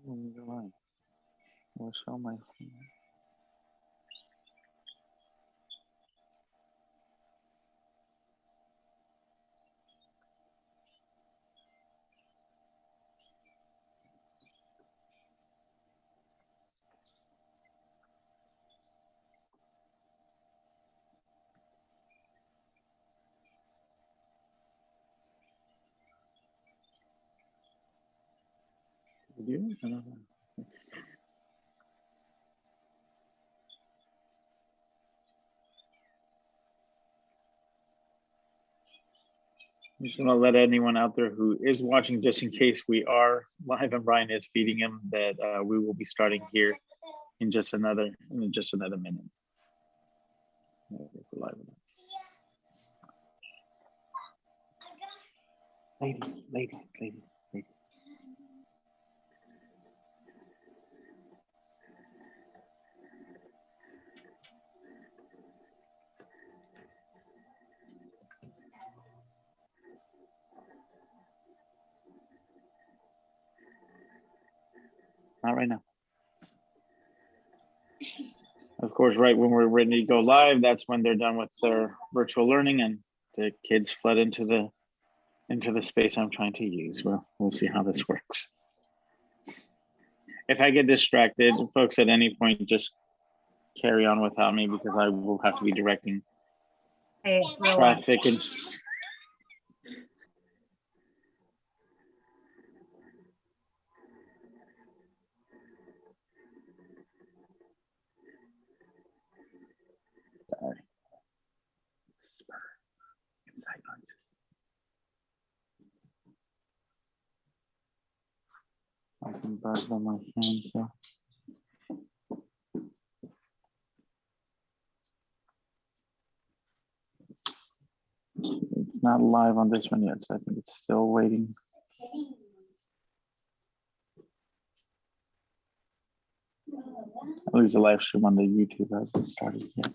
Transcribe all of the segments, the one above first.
We'll show my phone. Did you? I don't know. I'm just going to let anyone out there who is watching, just in case we are live and Brian is feeding him, that we will be starting here in just another minute. Ladies. Not right now. Of course, right when we're ready to go live, that's when they're done with their virtual learning and the kids fled into the space I'm trying to use. Well, we'll see how this works. If I get distracted, folks, at any point, just carry on without me because I will have to be directing traffic and. Sorry. Whisper. Inside noises. I can buzz on my phone, so. It's not live on this one yet, so I think it's still waiting. At least the live stream on the YouTube hasn't started yet.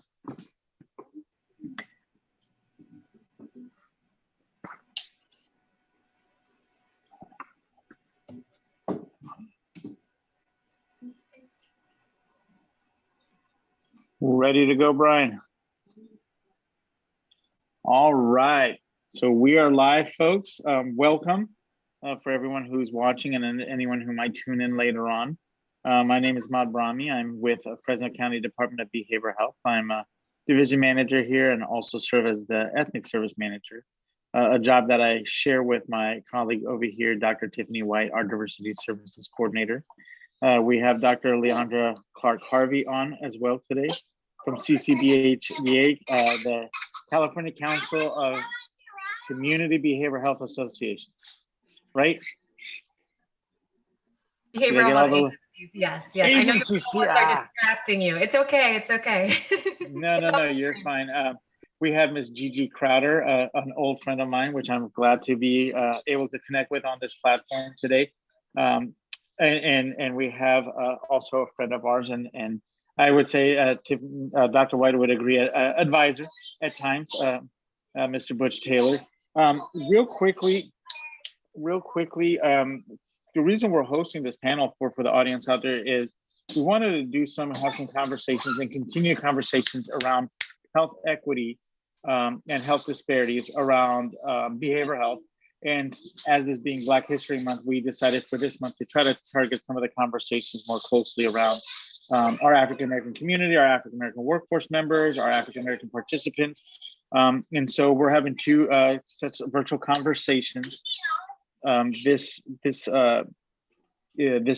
Ready to go, Brian? All right. So we are live, folks. Welcome for everyone who's watching and anyone who might tune in later on. My name is Maud Brahmi. I'm with Fresno County Department of Behavioral Health. I'm a division manager here and also serve as the ethnic service manager, a job that I share with my colleague over here, Dr. Tiffany White, our diversity services coordinator. We have Dr. Leandra Clark-Harvey on as well today from CCBHVA, the California Council of Community Behavioral Health Associations, right? Behavioral health agencies, yes. Agencies, I know are distracting you. It's okay. No, you're fine. We have Ms. Gigi Crowder, an old friend of mine, which I'm glad to be able to connect with on this platform today. And we have also a friend of ours, and I would say Dr. White would agree, advisor at times, Mr. Butch Taylor. Real quickly, the reason we're hosting this panel for the audience out there is we wanted to have some conversations and continue conversations around health equity and health disparities around behavioral health. And as this being Black History Month, we decided for this month to try to target some of the conversations more closely around our African-American community, our African-American workforce members, our African-American participants. And so we're having two such virtual conversations this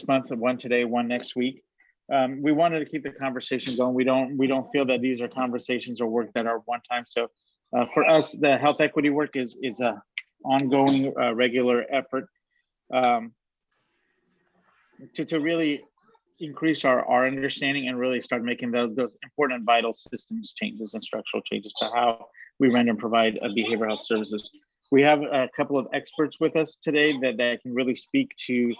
month, one today, one next week. We wanted to keep the conversation going. We don't feel that these are conversations or work that are one time. So for us, the health equity work is a ongoing regular effort to really increase our understanding and really start making those important vital systems changes and structural changes to how we render and provide behavioral health services. We have a couple of experts with us today that can really speak to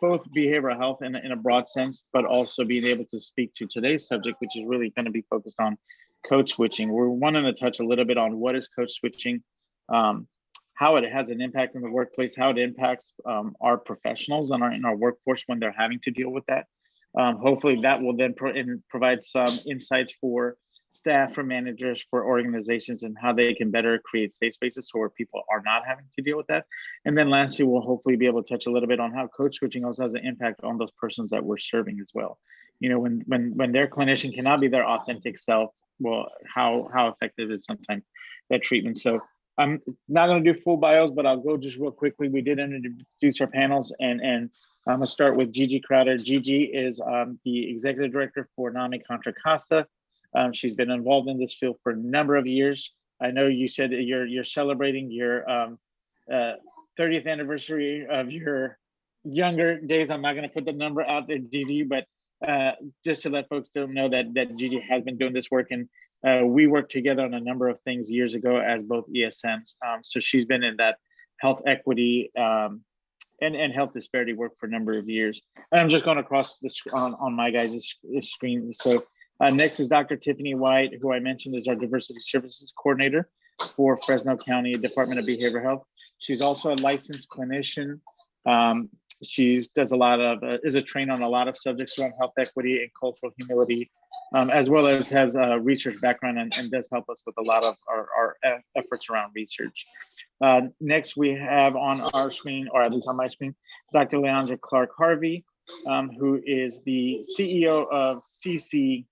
both behavioral health in a broad sense, but also being able to speak to today's subject, which is really going to be focused on code switching. We're wanting to touch a little bit on what is code switching, how it has an impact in the workplace, how it impacts our professionals and in our workforce when they're having to deal with that. Hopefully that will then provide some insights for staff, for managers, for organizations, and how they can better create safe spaces to where people are not having to deal with that. And then lastly, we'll hopefully be able to touch a little bit on how code switching also has an impact on those persons that we're serving as well. You know, when their clinician cannot be their authentic self, well, how effective is sometimes that treatment. So I'm not going to do full bios, but I'll go just real quickly. We did introduce our panels, and I'm going to start with Gigi Crowder. Gigi is the executive director for NAMI Contra Costa. She's been involved in this field for a number of years. I know you said that you're celebrating your 30th anniversary of your younger days. I'm not going to put the number out there, Gigi, but just to let folks know that Gigi has been doing this work, and we worked together on a number of things years ago as both ESMs. So she's been in that health equity and health disparity work for a number of years. And I'm just going across this on my guys' screen. So next is Dr. Tiffany White, who I mentioned is our diversity services coordinator for Fresno County Department of Behavioral Health. She's also a licensed clinician. She does a lot of, is a trainer on a lot of subjects around health equity and cultural humility, as well as has a research background and does help us with a lot of our efforts around research. Next, we have on our screen, or at least on my screen, Dr. Leandra Clark Harvey, who is the CEO of CCCBHA.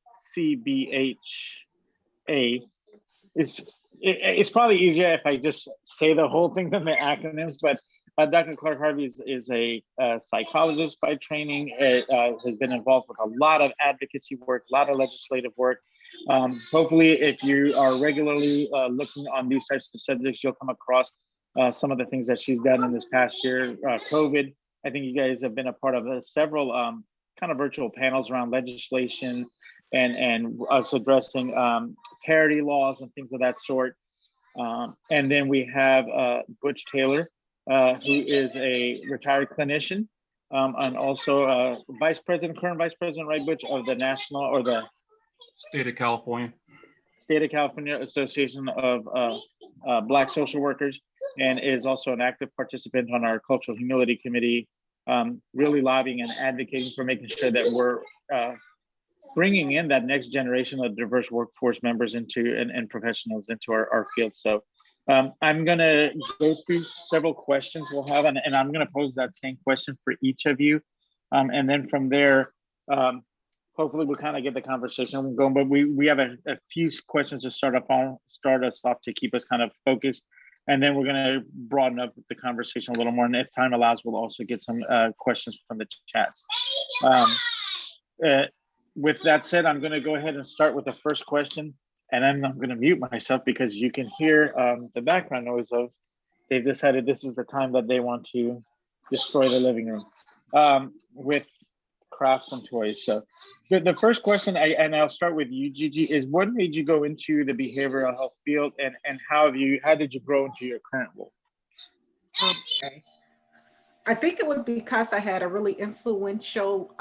It's probably easier if I just say the whole thing than the acronyms, but Dr. Clark Harvey is a psychologist by training, has been involved with a lot of advocacy work, a lot of legislative work. Hopefully, if you are regularly looking on these types of subjects, you'll come across some of the things that she's done in this past year. COVID, I think you guys have been a part of several kind of virtual panels around legislation and us addressing parity laws and things of that sort. And then we have Butch Taylor, who is a retired clinician and also current vice president, right, Butch, of the national or the State of California Association of Black Social Workers, and is also an active participant on our Cultural Humility Committee, really lobbying and advocating for making sure that we're bringing in that next generation of diverse workforce members into and professionals into our field. So I'm going to go through several questions we'll have, and I'm going to pose that same question for each of you. And then from there, hopefully we'll kind of get the conversation going, but we have a few questions to start us off to keep us kind of focused. And then we're going to broaden up the conversation a little more. And if time allows, we'll also get some questions from the chats. With that said, I'm going to go ahead and start with the first question, and then I'm going to mute myself because you can hear the background noise of they've decided this is the time that they want to destroy the living room with crafts and toys. So the first question, and I'll start with you, Gigi, is what made you go into the behavioral health field, and how did you grow into your current role? Okay. I think it was because I had a really influential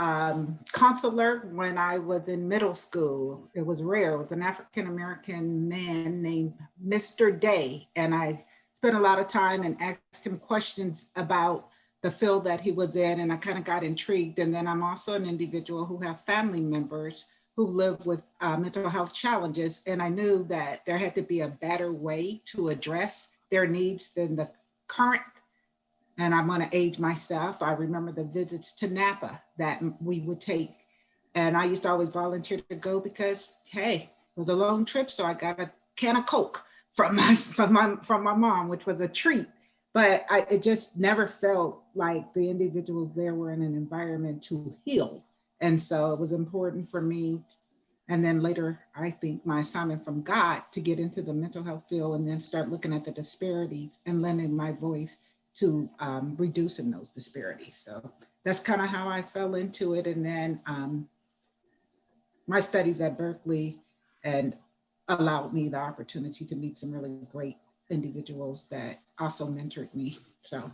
counselor when I was in middle school. It was rare. It was an African-American man named Mr. Day. And I spent a lot of time and asked him questions about the field that he was in, and I kind of got intrigued. And then I'm also an individual who have family members who live with mental health challenges. And I knew that there had to be a better way to address their needs than the current. And I'm going to age myself. I remember the visits to Napa that we would take. And I used to always volunteer to go because, hey, it was a long trip. So I got a can of Coke from my mom, which was a treat. But it just never felt like the individuals there were in an environment to heal. And so it was important for me. And then later, I think my assignment from God to get into the mental health field and then start looking at the disparities and lending my voice to reducing those disparities. So that's kind of how I fell into it. And then my studies at Berkeley and allowed me the opportunity to meet some really great individuals that also mentored me. So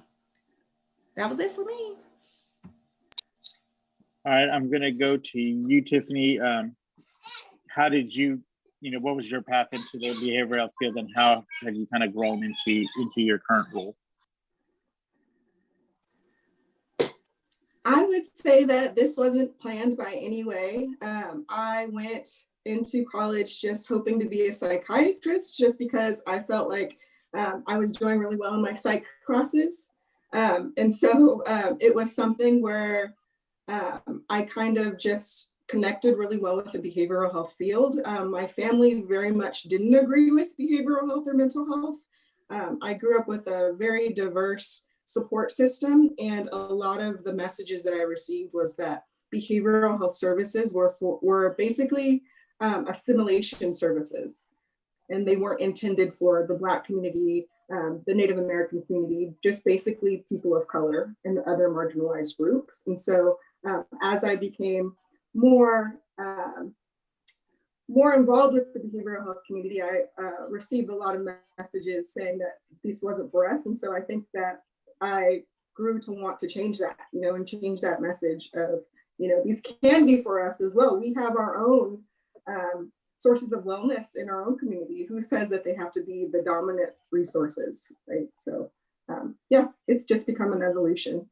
that was it for me. All right, I'm gonna go to you, Tiffany. How did you what was your path into the behavioral health field, and how have you kind of grown into your current role? I would say that this wasn't planned by any way. I went into college just hoping to be a psychiatrist, just because I felt like I was doing really well in my psych classes. And so it was something where I kind of just connected really well with the behavioral health field. My family very much didn't agree with behavioral health or mental health. I grew up with a very diverse support system, and a lot of the messages that I received was that behavioral health services were basically assimilation services, and they weren't intended for the Black community, the Native American community, just basically people of color and other marginalized groups. And so as I became more involved with the behavioral health community, I received a lot of messages saying that this wasn't for us. And so I think that I grew to want to change that, and change that message of, these can be for us as well. We have our own sources of wellness in our own community. Who says that they have to be the dominant resources, right? So yeah, it's just become an evolution.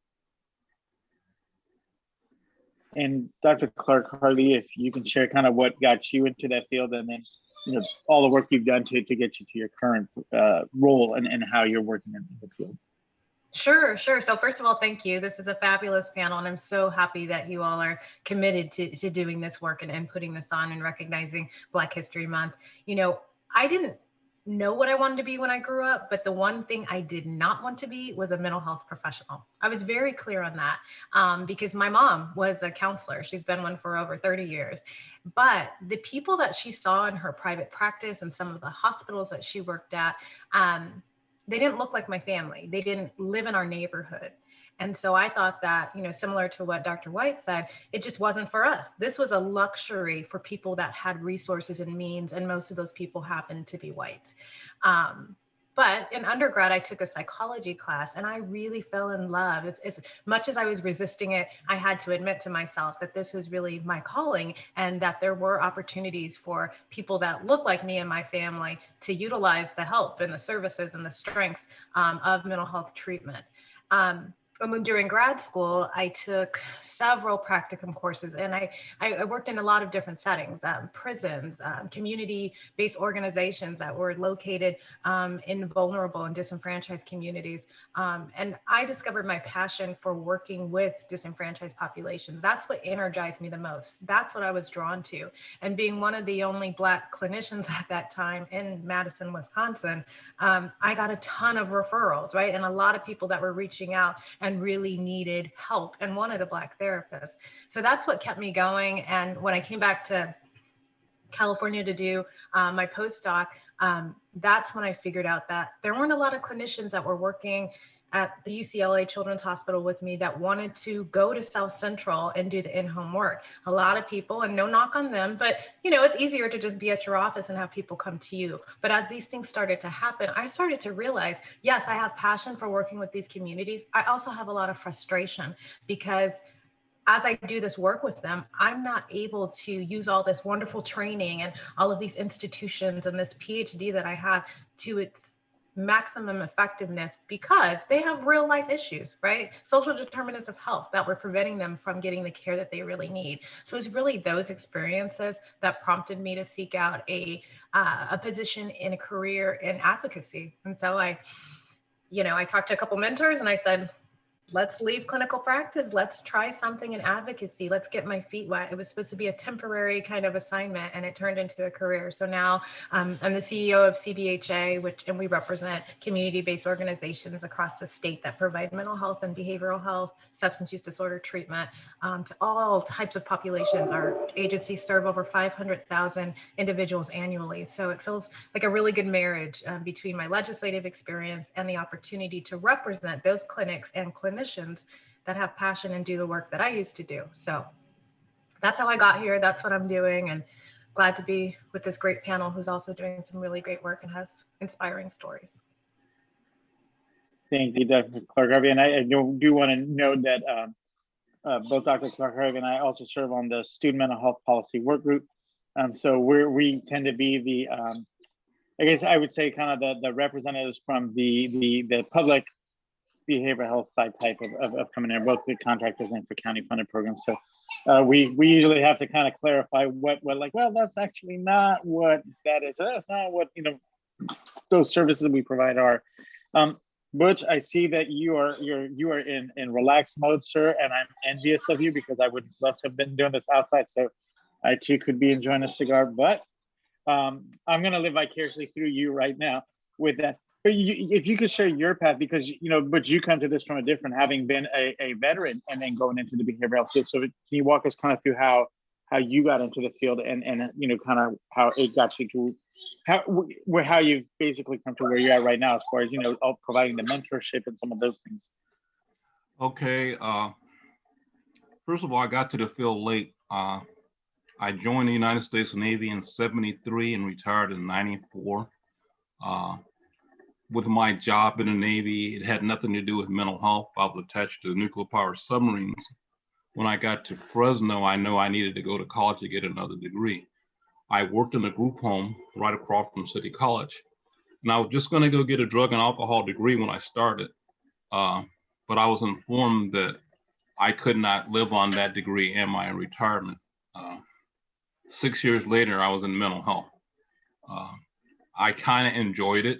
And Dr. Clark-Harvey, if you can share kind of what got you into that field, and then all the work you've done to get you to your current role and how you're working in the field. Sure. So first of all, thank you. This is a fabulous panel, and I'm so happy that you all are committed to doing this work and putting this on and recognizing Black History Month. I didn't know what I wanted to be when I grew up, but the one thing I did not want to be was a mental health professional. I was very clear on that because my mom was a counselor. She's been one for over 30 years. But the people that she saw in her private practice and some of the hospitals that she worked at, they didn't look like my family. They didn't live in our neighborhood. And so I thought that, similar to what Dr. White said, it just wasn't for us. This was a luxury for people that had resources and means, and most of those people happened to be white. But in undergrad, I took a psychology class, and I really fell in love. As much as I was resisting it, I had to admit to myself that this was really my calling, and that there were opportunities for people that look like me and my family to utilize the help and the services and the strengths of mental health treatment. During grad school, I took several practicum courses, and I worked in a lot of different settings, prisons, community-based organizations that were located in vulnerable and disenfranchised communities. And I discovered my passion for working with disenfranchised populations. That's what energized me the most. That's what I was drawn to. And being one of the only Black clinicians at that time in Madison, Wisconsin, I got a ton of referrals, right? And a lot of people that were reaching out and really needed help and wanted a Black therapist. So that's what kept me going. And when I came back to California to do my postdoc, that's when I figured out that there weren't a lot of clinicians that were working at the UCLA Children's Hospital with me that wanted to go to South Central and do the in-home work. A lot of people, and no knock on them, but it's easier to just be at your office and have people come to you. But as these things started to happen, I started to realize, yes, I have passion for working with these communities. I also have a lot of frustration because as I do this work with them, I'm not able to use all this wonderful training and all of these institutions and this PhD that I have to its maximum effectiveness because they have real life issues, right? Social determinants of health that were preventing them from getting the care that they really need. So it's really those experiences that prompted me to seek out a position in a career in advocacy. And so I talked to a couple mentors and I said, let's leave clinical practice. Let's try something in advocacy. Let's get my feet wet. It was supposed to be a temporary kind of assignment, and it turned into a career. So now I'm the CEO of CBHA, and we represent community-based organizations across the state that provide mental health and behavioral health, substance use disorder treatment to all types of populations. Our agencies serve over 500,000 individuals annually. So it feels like a really good marriage between my legislative experience and the opportunity to represent those clinics and clinicians that have passion and do the work that I used to do. So that's how I got here. That's what I'm doing, and glad to be with this great panel who's also doing some really great work and has inspiring stories. Thank you, Dr. Clark-Harvey. And I do want to note that both Dr. Clark-Harvey and I also serve on the Student Mental Health Policy Work Group. So we tend to be the, I guess I would say kind of the representatives from the public behavioral health side type of coming in, both the contractors and for county funded programs. So we usually have to kind of clarify what like, well, that's actually not what that is. That's not what, those services we provide are. Butch, I see that you are in relaxed mode, sir, and I'm envious of you because I would love to have been doing this outside. So I too could be enjoying a cigar, but I'm going to live vicariously through you right now with that. But if you could share your path, because but you come to this from a different, having been a veteran and then going into the behavioral health field. So can you walk us kind of through how you got into the field and kind of how it got you to how you've basically come to where you're at right now, as far as providing the mentorship and some of those things. Okay. First of all, I got to the field late. I joined the United States Navy in '73 and retired in '94. With my job in the Navy, it had nothing to do with mental health. I was attached to nuclear power submarines. When I got to Fresno, I knew I needed to go to college to get another degree. I worked in a group home right across from City College. And I was just going to go get a drug and alcohol degree when I started. But I was informed that I could not live on that degree and my retirement. 6 years later, I was in mental health. I kind of enjoyed it.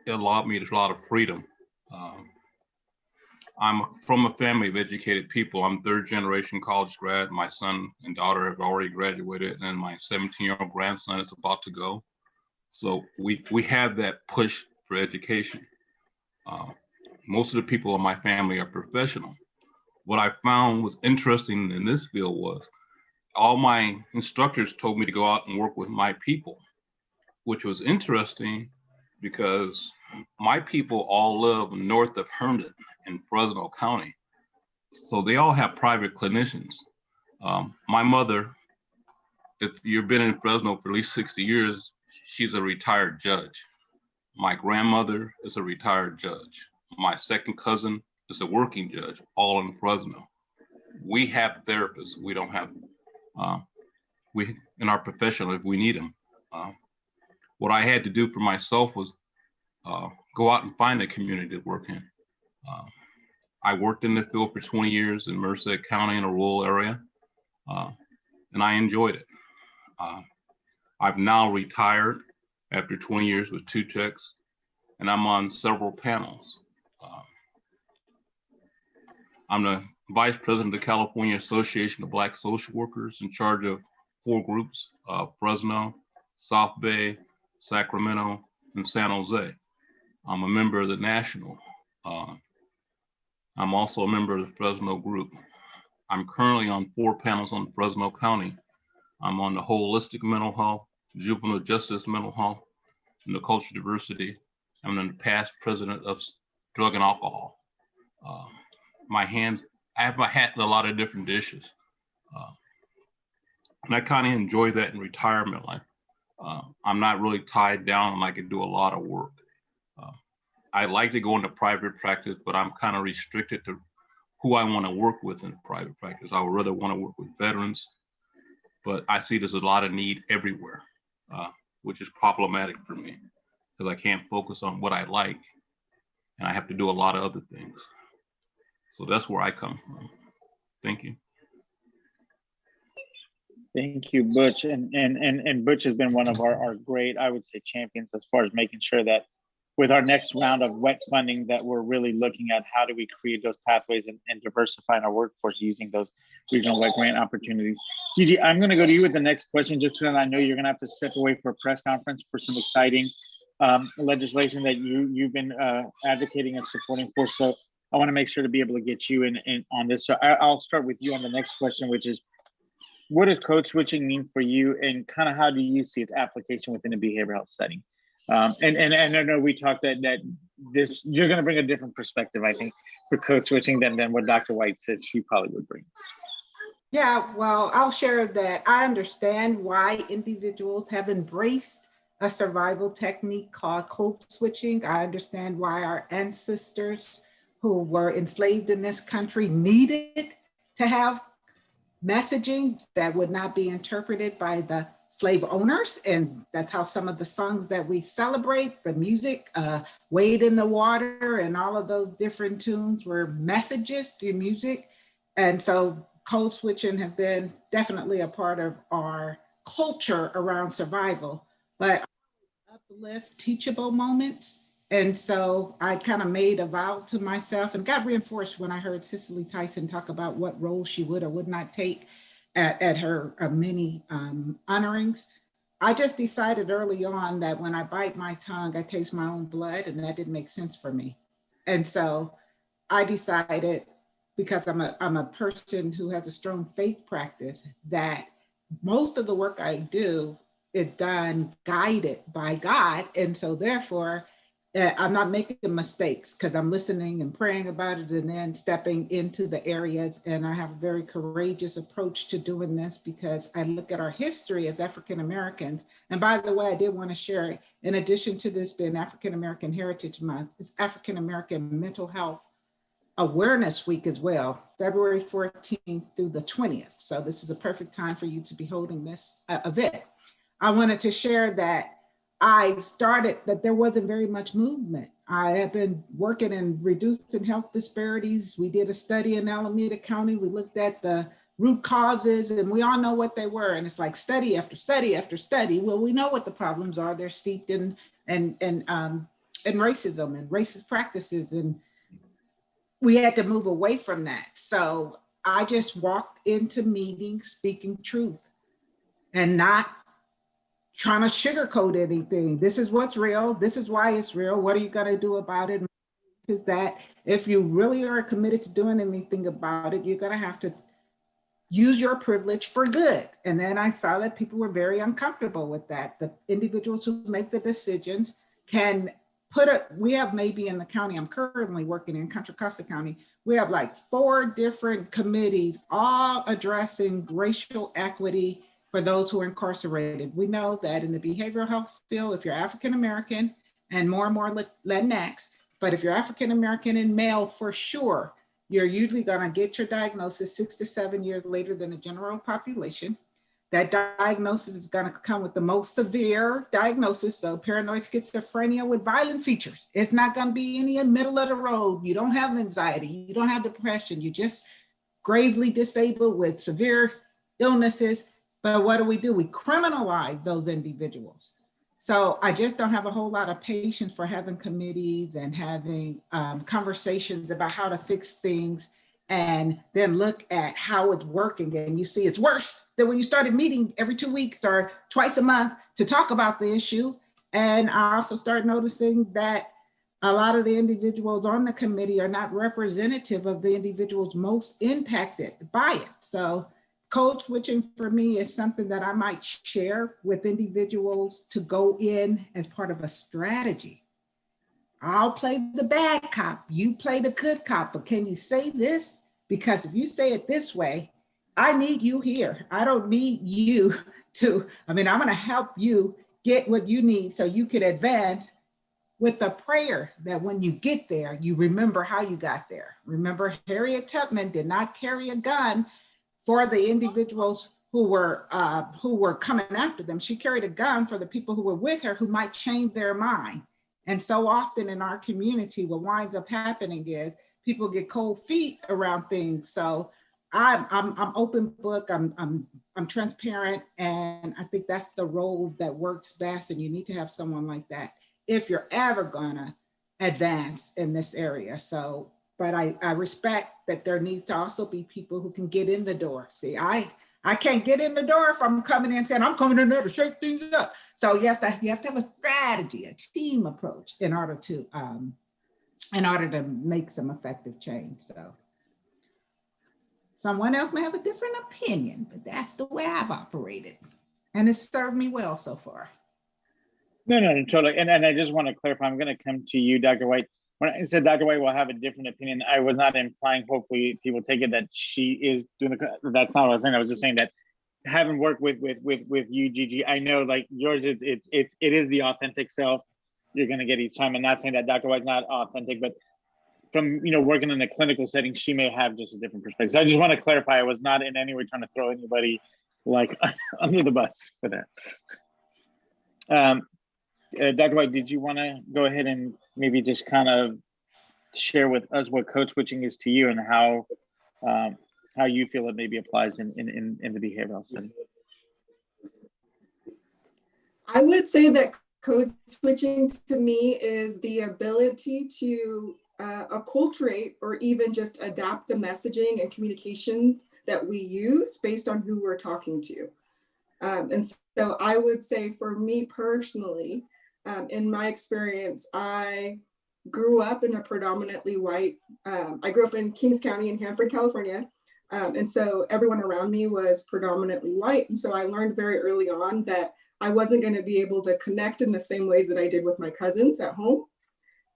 It allowed me a lot of freedom. I'm from a family of educated people. I'm third generation college grad. My son and daughter have already graduated, and my 17-year-old grandson is about to go. So we have that push for education. Most of the people in my family are professional. What I found was interesting in this field was all my instructors told me to go out and work with my people, which was interesting because my people all live north of Herndon in Fresno County. So they all have private clinicians. My mother, if you've been in Fresno for at least 60 years, she's a retired judge. My grandmother is a retired judge. My second cousin is a working judge, all in Fresno. We have therapists. We don't have, we in our profession, if we need them. What I had to do for myself was go out and find a community to work in. I worked in the field for 20 years in Merced County in a rural area, and I enjoyed it. I've now retired after 20 years with 2 checks, and I'm on several panels. I'm the vice president of the California Association of Black Social Workers, in charge of 4 groups, Fresno, South Bay, Sacramento, and San Jose. I'm a member of the National. I'm also a member of the Fresno group. I'm currently on 4 panels on Fresno County. I'm on the holistic mental health, juvenile justice mental health, and the cultural diversity. I'm the past president of drug and alcohol. I have my hat in a lot of different dishes. And I kind of enjoy that in retirement life. I'm not really tied down and I can do a lot of work. I like to go into private practice, but I'm kind of restricted to who I want to work with in private practice. I would rather want to work with veterans, but I see there's a lot of need everywhere, which is problematic for me because I can't focus on what I like and I have to do a lot of other things. So that's where I come from. Thank you. Thank you, Butch. And Butch has been one of our great, I would say, champions as far as making sure that with our next round of WET funding that we're really looking at how do we create those pathways and diversifying our workforce using those regional WET grant opportunities. Gigi, I'm going to go to you with the next question, just because I know you're going to have to step away for a press conference for some exciting legislation that you've been advocating and supporting for. So I want to make sure to be able to get you in on this. So I'll start with you on the next question, which is, what does code switching mean for you, and kind of how do you see its application within a behavioral health setting? And I know we talked that this, you're going to bring a different perspective, I think, for code switching than what Dr. White says she probably would bring. Yeah, well, I'll share that I understand why individuals have embraced a survival technique called code switching. I understand why our ancestors who were enslaved in this country needed to have messaging that would not be interpreted by the slave owners. And that's how some of the songs that we celebrate, the music, Wade in the Water and all of those different tunes were messages through music. And so code switching has been definitely a part of our culture around survival, but uplift teachable moments. And so I kind of made a vow to myself and got reinforced when I heard Cicely Tyson talk about what role she would or would not take at her many honorings. I just decided early on that when I bite my tongue, I taste my own blood, and that didn't make sense for me. And so I decided, because I'm a person who has a strong faith practice, that most of the work I do is done guided by God. And so therefore, I'm not making mistakes because I'm listening and praying about it and then stepping into the areas. And I have a very courageous approach to doing this because I look at our history as African Americans. And by the way, I did want to share, in addition to this being African American Heritage Month, it's African American Mental Health Awareness Week as well, February 14th through the 20th. So this is a perfect time for you to be holding this event. I wanted to share that I started that there wasn't very much movement. I have been working in reducing health disparities. We did a study in Alameda County. We looked at the root causes and we all know what they were. And it's like study after study after study. Well, we know what the problems are. They're steeped in racism and racist practices. And we had to move away from that. So I just walked into meetings speaking truth and not trying to sugarcoat anything. This is what's real. This is why it's real. What are you going to do about it? Is that if you really are committed to doing anything about it, you're going to have to use your privilege for good. And then I saw that people were very uncomfortable with that. The individuals who make the decisions can we have maybe in the county I'm currently working in, Contra Costa County, we have like 4 different committees all addressing racial equity for those who are incarcerated. We know that in the behavioral health field, if you're African American and more Latinx, but if you're African American and male, for sure, you're usually gonna get your diagnosis 6 to 7 years later than the general population. That diagnosis is gonna come with the most severe diagnosis, so paranoid schizophrenia with violent features. It's not gonna be any in middle of the road. You don't have anxiety, you don't have depression, you're just gravely disabled with severe illnesses. But what do? We criminalize those individuals. So I just don't have a whole lot of patience for having committees and having conversations about how to fix things and then look at how it's working. And you see it's worse than when you started meeting every 2 weeks or twice a month to talk about the issue. And I also start noticing that a lot of the individuals on the committee are not representative of the individuals most impacted by it. So code switching for me is something that I might share with individuals to go in as part of a strategy. I'll play the bad cop, you play the good cop, but can you say this? Because if you say it this way, I need you here. I don't need you I'm gonna help you get what you need so you can advance with a prayer that when you get there, you remember how you got there. Remember, Harriet Tubman did not carry a gun for the individuals who were coming after them. She carried a gun for the people who were with her who might change their mind. And so often in our community, what winds up happening is people get cold feet around things. So I'm open book, I'm transparent, and I think that's the role that works best. And you need to have someone like that if you're ever gonna advance in this area. So, but I respect that there needs to also be people who can get in the door. See, I can't get in the door if I'm coming in saying I'm coming in there to shake things up. So you have to have a strategy, a team approach in order to make some effective change. So someone else may have a different opinion, but that's the way I've operated, and it's served me well so far. No, totally. And I just want to clarify, I'm going to come to you, Dr. White. When I said Dr. White will have a different opinion, I was not implying, hopefully people take it that she is doing that's not what I was saying. I was just saying that having worked with you, Gigi, I know like yours, it is the authentic self you're going to get each time. And not saying that Dr. White's not authentic, but from, working in a clinical setting, she may have just a different perspective. So I just want to clarify, I was not in any way trying to throw anybody like under the bus for that. Dr. White, did you want to go ahead and maybe just kind of share with us what code switching is to you and how you feel it maybe applies in the behavioral setting? I would say that code switching to me is the ability to acculturate or even just adapt the messaging and communication that we use based on who we're talking to. And so I would say for me personally, in my experience, I grew up in a predominantly white, I grew up in Kings County in Hanford, California. And so everyone around me was predominantly white. And so I learned very early on that I wasn't going to be able to connect in the same ways that I did with my cousins at home.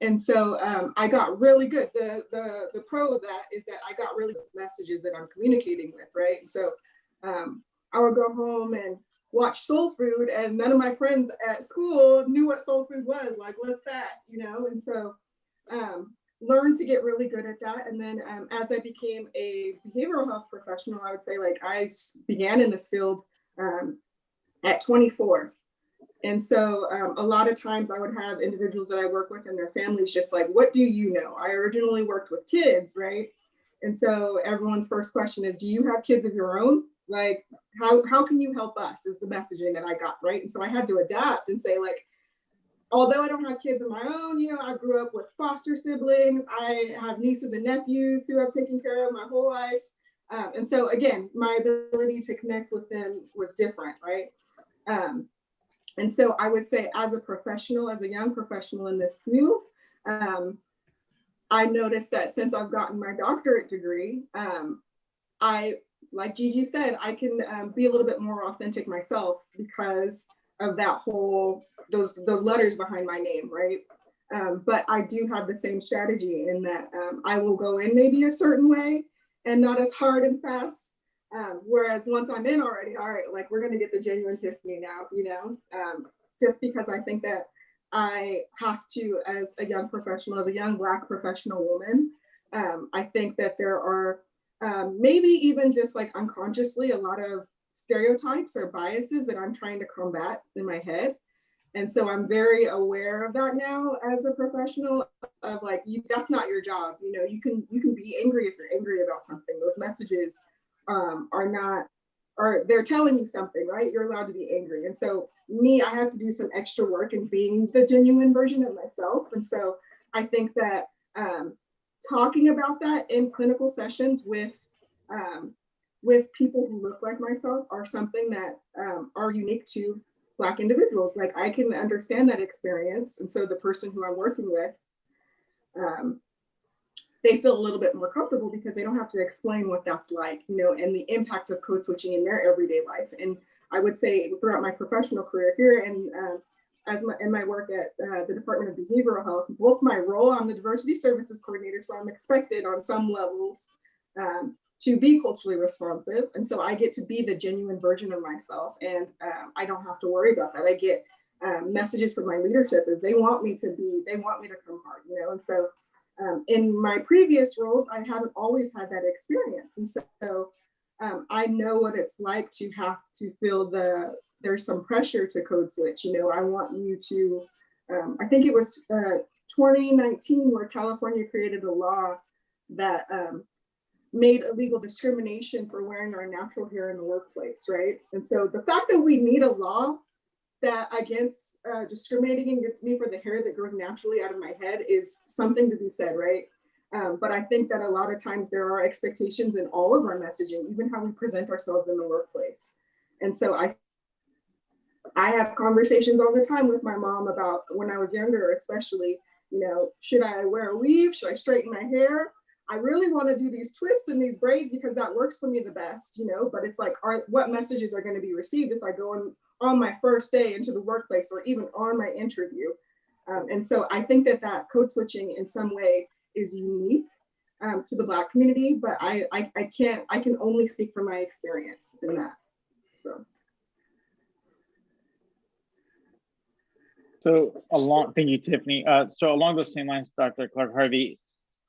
And so I got really good. The pro of that is that I got really good messages that I'm communicating with, right? And so I would go home and watch soul food, and none of my friends at school knew what soul food was. Like, what's that? You know? And so learned to get really good at that. And then as I became a behavioral health professional, I would say like I began in this field at 24. And so a lot of times I would have individuals that I work with and their families just like, what do you know? I originally worked with kids, right? And so everyone's first question is, do you have kids of your own? Like, how can you help us is the messaging that I got, right? And so I had to adapt and say like, although I don't have kids of my own, you know, I grew up with foster siblings. I have nieces and nephews who I've taken care of my whole life. And so again, my ability to connect with them was different, right? And so I would say as a professional, as a young professional in this field, I noticed that since I've gotten my doctorate degree, I, like Gigi said, I can be a little bit more authentic myself because of that whole, those letters behind my name, right? But I do have the same strategy in that I will go in maybe a certain way and not as hard and fast. Whereas once I'm in already, all right, like we're going to get the genuine Tiffany now, you know, just because I think that I have to, as a young professional, as a young Black professional woman, I think that there are maybe even just like unconsciously a lot of stereotypes or biases that I'm trying to combat in my head. And so I'm very aware of that now as a professional of like, that's not your job. You know, you can be angry if you're angry about something. Those messages are not, or they're telling you something, right? You're allowed to be angry. And so me, I have to do some extra work in being the genuine version of myself. And so I think that talking about that in clinical sessions with people who look like myself are something that are unique to Black individuals. Like I can understand that experience. And so the person who I'm working with, they feel a little bit more comfortable because they don't have to explain what that's like, you know, and the impact of code switching in their everyday life. And I would say throughout my professional career here and in my work at the Department of Behavioral Health, both my role, I'm the diversity services coordinator, so I'm expected on some levels to be culturally responsive. And so I get to be the genuine version of myself, and I don't have to worry about that. I get messages from my leadership is they want me to come hard, you know. And so in my previous roles, I haven't always had that experience. And so I know what it's like to have to feel there's some pressure to code switch. You know, I want you to, I think it was 2019 where California created a law that made illegal discrimination for wearing our natural hair in the workplace, right? And so the fact that we need a law that against discriminating against me for the hair that grows naturally out of my head is something to be said, right? But I think that a lot of times there are expectations in all of our messaging, even how we present ourselves in the workplace. And so I have conversations all the time with my mom about when I was younger, especially, you know, should I wear a weave? Should I straighten my hair? I really want to do these twists and these braids because that works for me the best, you know, but it's like, what messages are going to be received if I go on my first day into the workplace or even on my interview? And so I think that code switching in some way is unique to the Black community, but I can only speak from my experience in that, so. Thank you, Tiffany. So along those same lines, Dr. Clark-Harvey,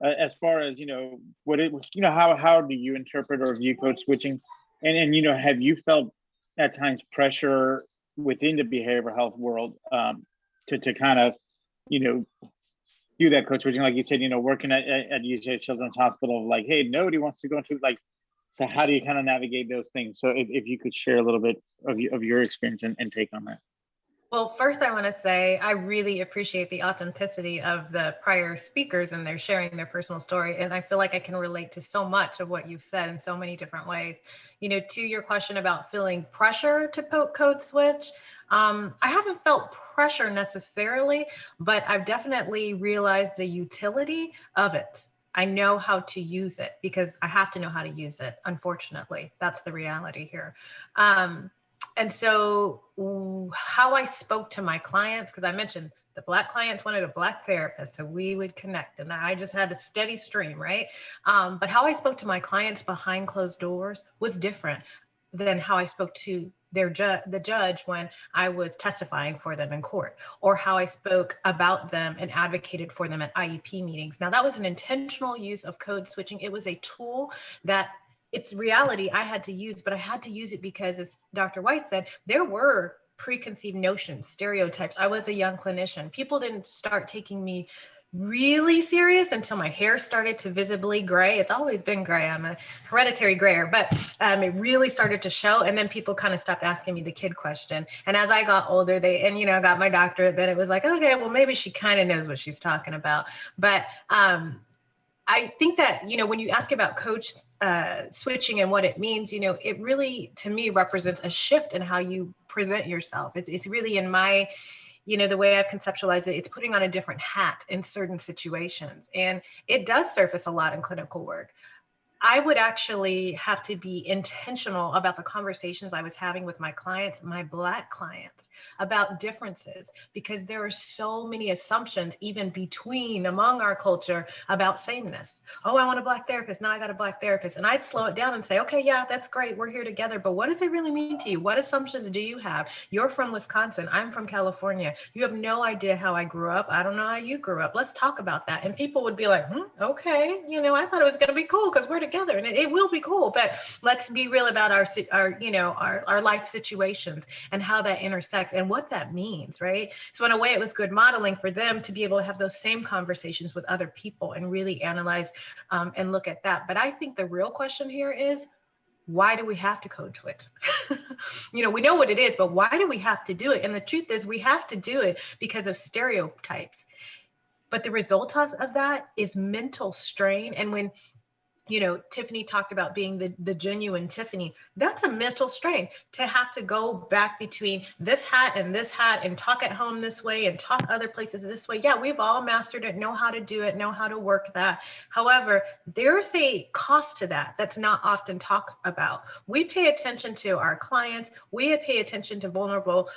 as far as, you know, how do you interpret or view code switching? And you know, have you felt at times pressure within the behavioral health world to kind of, do that code switching, like you said, working at UCH Children's Hospital, like, hey, nobody wants to go into like, so how do you kind of navigate those things? So if you could share a little bit of your experience and take on that. Well, first I want to say I really appreciate the authenticity of the prior speakers and their sharing their personal story. And I feel like I can relate to so much of what you've said in so many different ways. To your question about feeling pressure to code switch, I haven't felt pressure necessarily, but I've definitely realized the utility of it. I know how to use it because I have to know how to use it. Unfortunately, that's the reality here. And so how I spoke to my clients, because I mentioned the Black clients wanted a Black therapist, so we would connect, and I just had a steady stream, right? But how I spoke to my clients behind closed doors was different than how I spoke to the judge when I was testifying for them in court, or how I spoke about them and advocated for them at IEP meetings. Now, that was an intentional use of code switching. It was a tool that it's reality I had to use, but I had to use it because, as Dr. White said, there were preconceived notions, stereotypes. I was a young clinician. People didn't start taking me really serious until my hair started to visibly gray. It's always been gray. I'm a hereditary grayer, but it really started to show. And then people kind of stopped asking me the kid question. And as I got older, I got my doctorate, then it was like, okay, well, maybe she kind of knows what she's talking about. But I think that, when you ask about coach switching and what it means, it really, to me, represents a shift in how you present yourself. It's really in my, the way I've conceptualized it, it's putting on a different hat in certain situations. And it does surface a lot in clinical work. I would actually have to be intentional about the conversations I was having with my clients, my Black clients, about differences, because there are so many assumptions even among our culture about sameness. Oh, I want a Black therapist. Now I got a Black therapist. And I'd slow it down and say, okay, yeah, that's great. We're here together. But what does it really mean to you? What assumptions do you have? You're from Wisconsin. I'm from California. You have no idea how I grew up. I don't know how you grew up. Let's talk about that. And people would be like, okay, I thought it was going to be cool because we're together, and it will be cool. But let's be real about our life situations and how that intersects and what that means, right? So in a way, it was good modeling for them to be able to have those same conversations with other people and really analyze and look at that. But I think the real question here is, why do we have to code switch? We know what it is, but why do we have to do it? And the truth is, we have to do it because of stereotypes. But the result of that is mental strain. And when Tiffany talked about being the genuine Tiffany, that's a mental strain to have to go back between this hat and talk at home this way and talk other places this way. Yeah, we've all mastered it, know how to do it, know how to work that. However, there's a cost to that that's not often talked about. We pay attention to our clients. We pay attention to vulnerable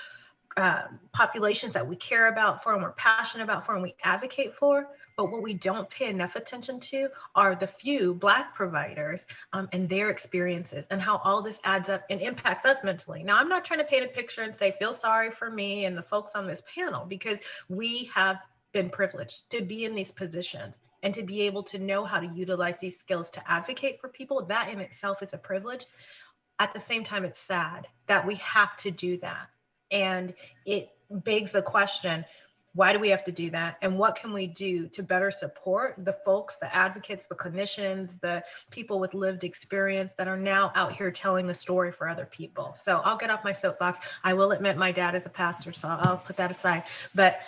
populations that we care about for and we're passionate about for and we advocate for. But what we don't pay enough attention to are the few Black providers and their experiences and how all this adds up and impacts us mentally. Now, I'm not trying to paint a picture and say, feel sorry for me and the folks on this panel, because we have been privileged to be in these positions and to be able to know how to utilize these skills to advocate for people. That in itself is a privilege. At the same time, it's sad that we have to do that. And it begs the question, why do we have to do that? And what can we do to better support the folks, the advocates, the clinicians, the people with lived experience that are now out here telling the story for other people? So I'll get off my soapbox. I will admit my dad is a pastor, so I'll put that aside. But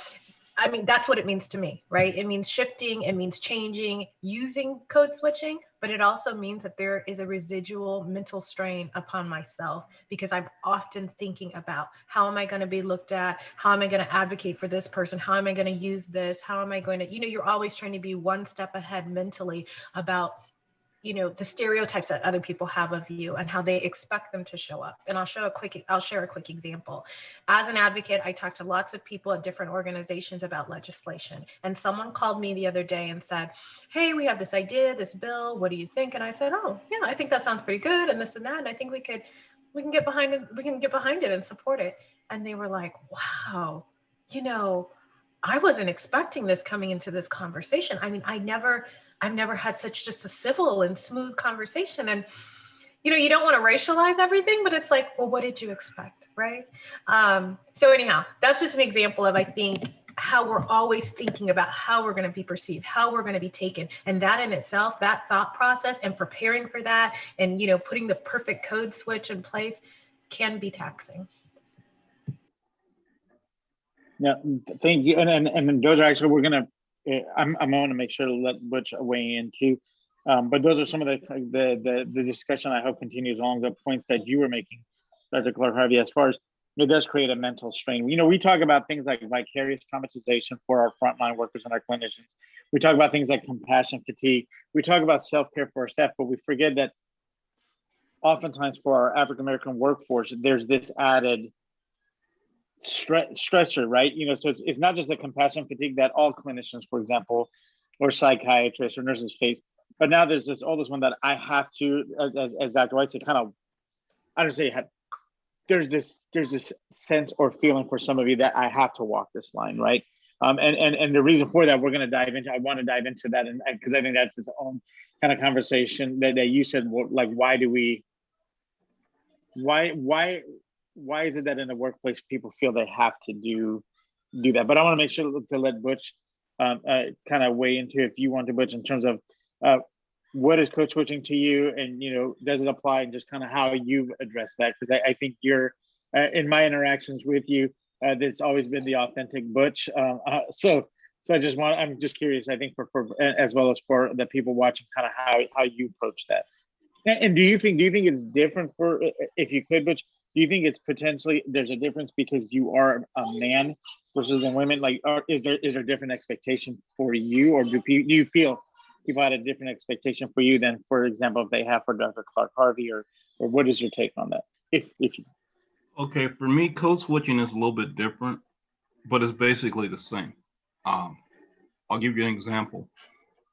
I mean, that's what it means to me, right? It means shifting, it means changing, using code switching, but it also means that there is a residual mental strain upon myself, because I'm often thinking about, how am I going to be looked at? How am I going to advocate for this person? How am I going to use this? How am I going to, you're always trying to be one step ahead mentally about the stereotypes that other people have of you and how they expect them to show up. And I'll share a quick example. As an advocate, I talked to lots of people at different organizations about legislation. And someone called me the other day and said, hey, we have this idea, this bill, what do you think? And I said, oh, yeah, I think that sounds pretty good. And this and that. And I think we can get behind it and support it. And they were like, wow, I wasn't expecting this coming into this conversation. I mean, I've never had such just a civil and smooth conversation. And, you know, you don't want to racialize everything, but it's like, well, what did you expect, right? So anyhow, that's just an example of, I think, how we're always thinking about how we're going to be perceived, how we're going to be taken. And that in itself, that thought process and preparing for that and, you know, putting the perfect code switch in place can be taxing. Yeah, thank you. And those are actually, we're gonna, I'm going to make sure to let Butch weigh in too. But those are some of the discussion I hope continues along the points that you were making, Dr. Clark Harvey, as far as it does create a mental strain. You know, we talk about things like vicarious traumatization for our frontline workers and our clinicians. We talk about things like compassion fatigue. We talk about self-care for our staff, but we forget that oftentimes for our African American workforce, there's this added stressor, right? You know, so it's not just a compassion fatigue that all clinicians, for example, or psychiatrists or nurses face, but now there's this oldest one that I have to, as Dr. White said, kind of, I don't say, there's this sense or feeling for some of you that I have to walk this line, right? And the reason for that, we're going to dive into. I want to dive into that, and because I think that's its own kind of conversation that you said, like, why is it that in the workplace people feel they have to do that? But I want to make sure to let Butch kind of weigh into, if you want to, Butch, in terms of what is code switching to you, and you know, does it apply, and just kind of how you've addressed that? Because I think you're in my interactions with you, that's always been the authentic Butch. So I'm just curious. I think for as well as for the people watching, kind of how you approach that. And do you think it's different for, if you could, Butch, do you think it's potentially there's a difference because you are a man versus the women? Like, is there different expectation for you, or do you feel people had a different expectation for you than, for example, if they have for Dr. Clark Harvey, or what is your take on that? If you. Okay, for me, code switching is a little bit different, but it's basically the same. I'll give you an example.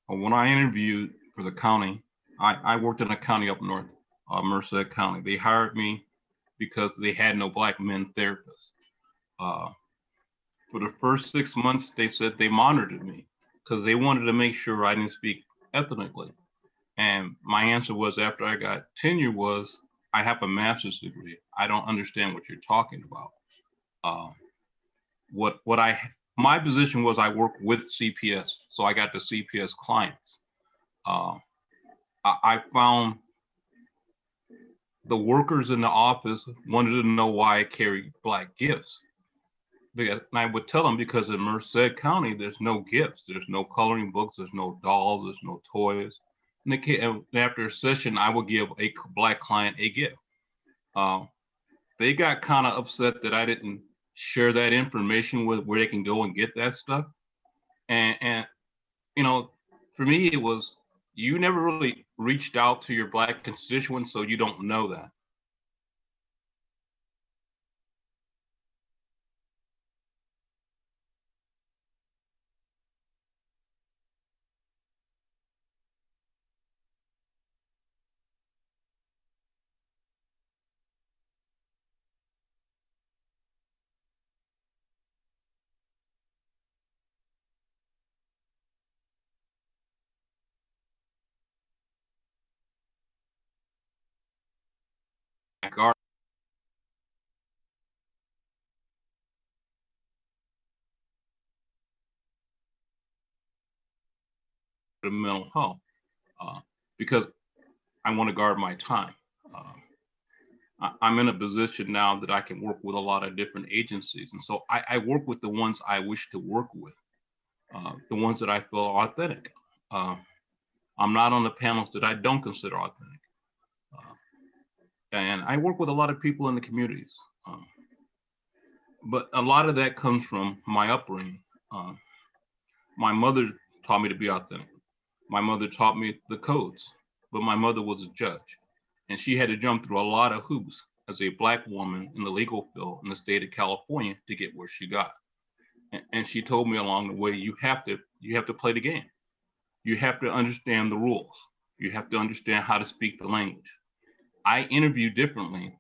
When I interviewed for the county, I worked in a county up north, Merced County. They hired me because they had no black men therapists. For the first 6 months, they said they monitored me because they wanted to make sure I didn't speak ethnically. And my answer was, after I got tenure, was, I have a master's degree. I don't understand what you're talking about. My position was I work with CPS, so I got the CPS clients. I found the workers in the office wanted to know why I carry black gifts. And I would tell them, because in Merced County, there's no gifts. There's no coloring books. There's no dolls. There's no toys. And after a session, I would give a black client a gift. They got kind of upset that I didn't share that information with where they can go and get that stuff. And you know, for me, it was, you never really reached out to your black constituents, so you don't know that. Mental health, because I want to guard my time. I'm in a position now that I can work with a lot of different agencies, and so I work with the ones I wish to work with, the ones that I feel are authentic. I'm not on the panels that I don't consider authentic, and I work with a lot of people in the communities, but a lot of that comes from my upbringing. My mother taught me to be authentic. My mother taught me the codes, but my mother was a judge, and she had to jump through a lot of hoops as a black woman in the legal field in the state of California to get where she got. And she told me along the way, you have to play the game. You have to understand the rules. You have to understand how to speak the language. I interview differently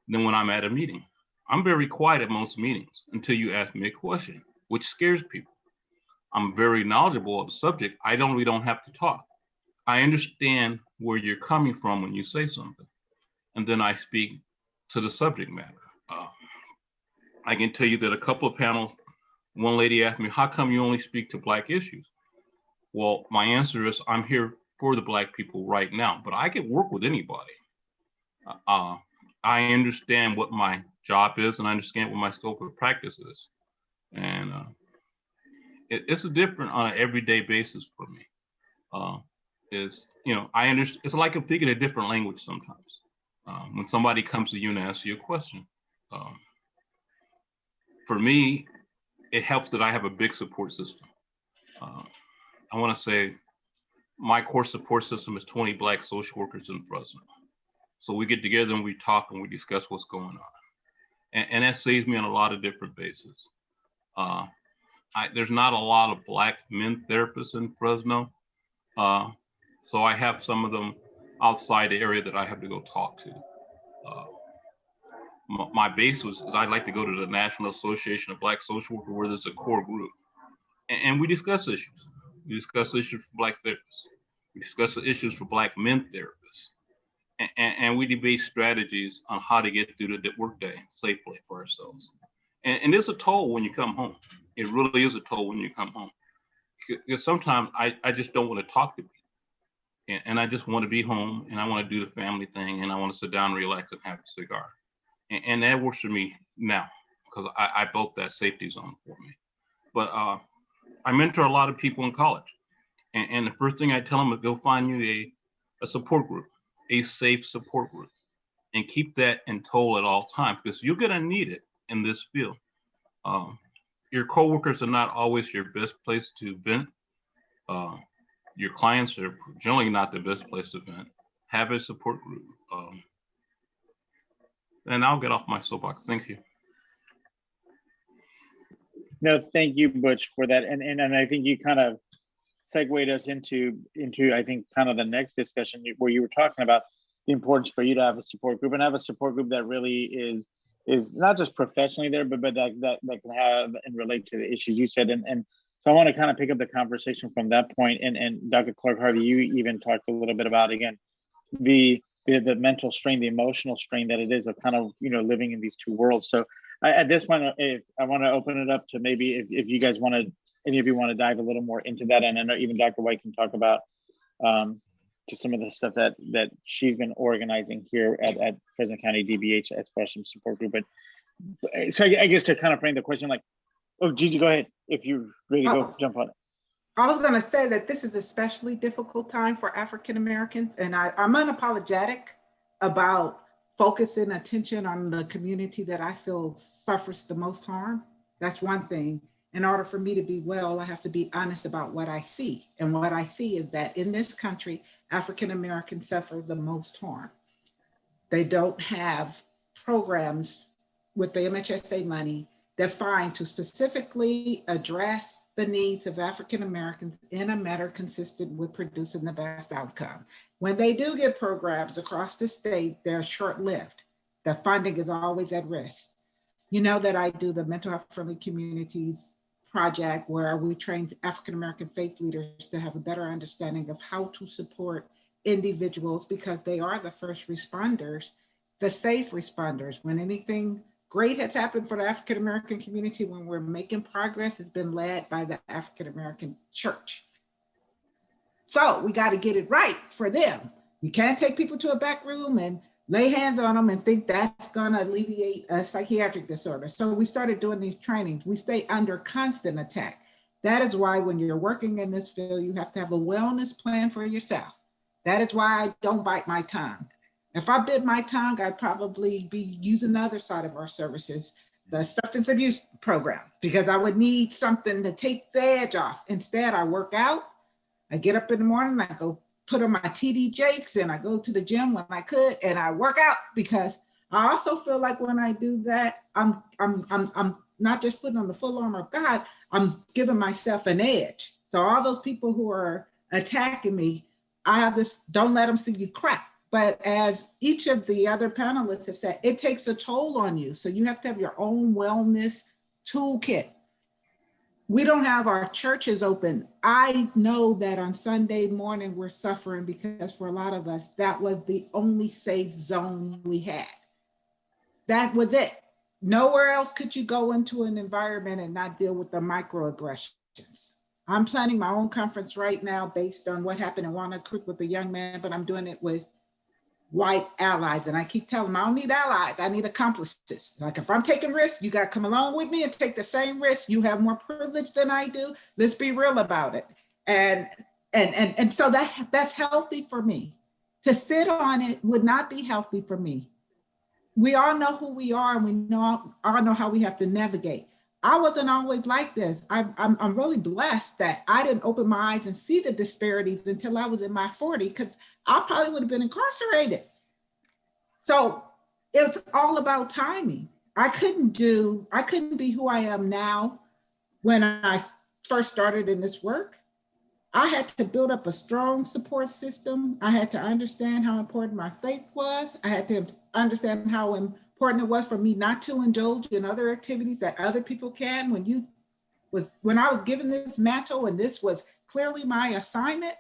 than when I'm at a meeting. I'm very quiet at most meetings until you ask me a question, which scares people. I'm very knowledgeable of the subject. I really don't have to talk. I understand where you're coming from when you say something. and then I speak to the subject matter. I can tell you that a couple of panels, one lady asked me, how come you only speak to Black issues? Well, my answer is I'm here for the Black people right now, but I can work with anybody. I understand what my job is, and I understand what my scope of practice is. And it's different on an everyday basis for me. I understand, it's like I'm speaking a different language sometimes. When somebody comes to you and asks you a question. For me, it helps that I have a big support system. I want to say my core support system is 20 Black social workers in Fresno. So we get together and we talk and we discuss what's going on. And that saves me on a lot of different bases. There's not a lot of Black men therapists in Fresno. So I have some of them outside the area that I have to go talk to. My base is I'd like to go to the National Association of Black Social Workers, where there's a core group. And we discuss issues. We discuss issues for Black therapists. We discuss the issues for Black men therapists. And we debate strategies on how to get through the workday safely for ourselves. And there's a toll when you come home. It really is a toll when you come home. Because sometimes I just don't want to talk to people. And I just want to be home, and I want to do the family thing, and I want to sit down, relax, and have a cigar. And that works for me now, because I built that safety zone for me. But I mentor a lot of people in college. And the first thing I tell them is go find you a support group, a safe support group, and keep that in tow at all times, because you're going to need it in this field. Your coworkers are not always your best place to vent. Your clients are generally not the best place to vent. Have a support group. And I'll get off my soapbox. Thank you. No, thank you, Butch, for that. And I think you kind of segued us into I think kind of the next discussion where you were talking about the importance for you to have a support group and have a support group that really is not just professionally there, but that can have and relate to the issues you said. And so I want to kind of pick up the conversation from that point. And Dr. Clark-Harvey, you even talked a little bit about, again, the mental strain, the emotional strain that it is of kind of, living in these two worlds. So at this point, if I want to open it up to maybe if you guys any of you want to dive a little more into that. And I know even Dr. White can talk about to some of the stuff that she's been organizing here at Fresno County DBH as far as some support group. But so I guess to kind of frame the question, like, oh, Gigi, go ahead if you're ready to go jump on it. I was going to say that this is an especially difficult time for African Americans, and I'm unapologetic about focusing attention on the community that I feel suffers the most harm. That's one thing. In order for me to be well, I have to be honest about what I see. And what I see is that in this country, African Americans suffer the most harm. They don't have programs with the MHSA money defined to specifically address the needs of African Americans in a manner consistent with producing the best outcome. When they do get programs across the state, they're short-lived. The funding is always at risk. You know that I do the Mental Health Friendly Communities project where we train African American faith leaders to have a better understanding of how to support individuals, because they are the first responders, the safe responders. When anything great has happened for the African American community, when we're making progress, it's been led by the African American church. So we got to get it right for them. You can't take people to a back room and lay hands on them and think that's going to alleviate a psychiatric disorder. So we started doing these trainings. We stay under constant attack. That is why when you're working in this field, you have to have a wellness plan for yourself. That is why I don't bite my tongue. If I bit my tongue, I'd probably be using the other side of our services, the substance abuse program, because I would need something to take the edge off. Instead, I work out. I get up in the morning, I go put on my TD Jakes, and I go to the gym when I could, and I work out, because I also feel like when I do that, I'm not just putting on the full armor of God, I'm giving myself an edge. So all those people who are attacking me, I have this, don't let them see you crack. But as each of the other panelists have said, it takes a toll on you. So you have to have your own wellness toolkit. we don't have our churches open. I know that on Sunday morning we're suffering because for a lot of us, that was the only safe zone we had. That was it. Nowhere else could you go into an environment and not deal with the microaggressions. I'm planning my own conference right now based on what happened in Walnut Creek with a young man, but I'm doing it with white allies. And I keep telling them, I don't need allies, I need accomplices. Like if I'm taking risks, you gotta come along with me and take the same risk. You have more privilege than I do. Let's be real about it. And so that's healthy for me. To sit on it would not be healthy for me. We all know who we are, and we all know how we have to navigate. I wasn't always like this. I'm really blessed that I didn't open my eyes and see the disparities until I was in my 40s, because I probably would have been incarcerated. So it's all about timing. I couldn't be who I am now when I first started in this work. I had to build up a strong support system. I had to understand how important my faith was. I had to understand how important it was for me not to indulge in other activities that other people can. When I was given this mantle and this was clearly my assignment,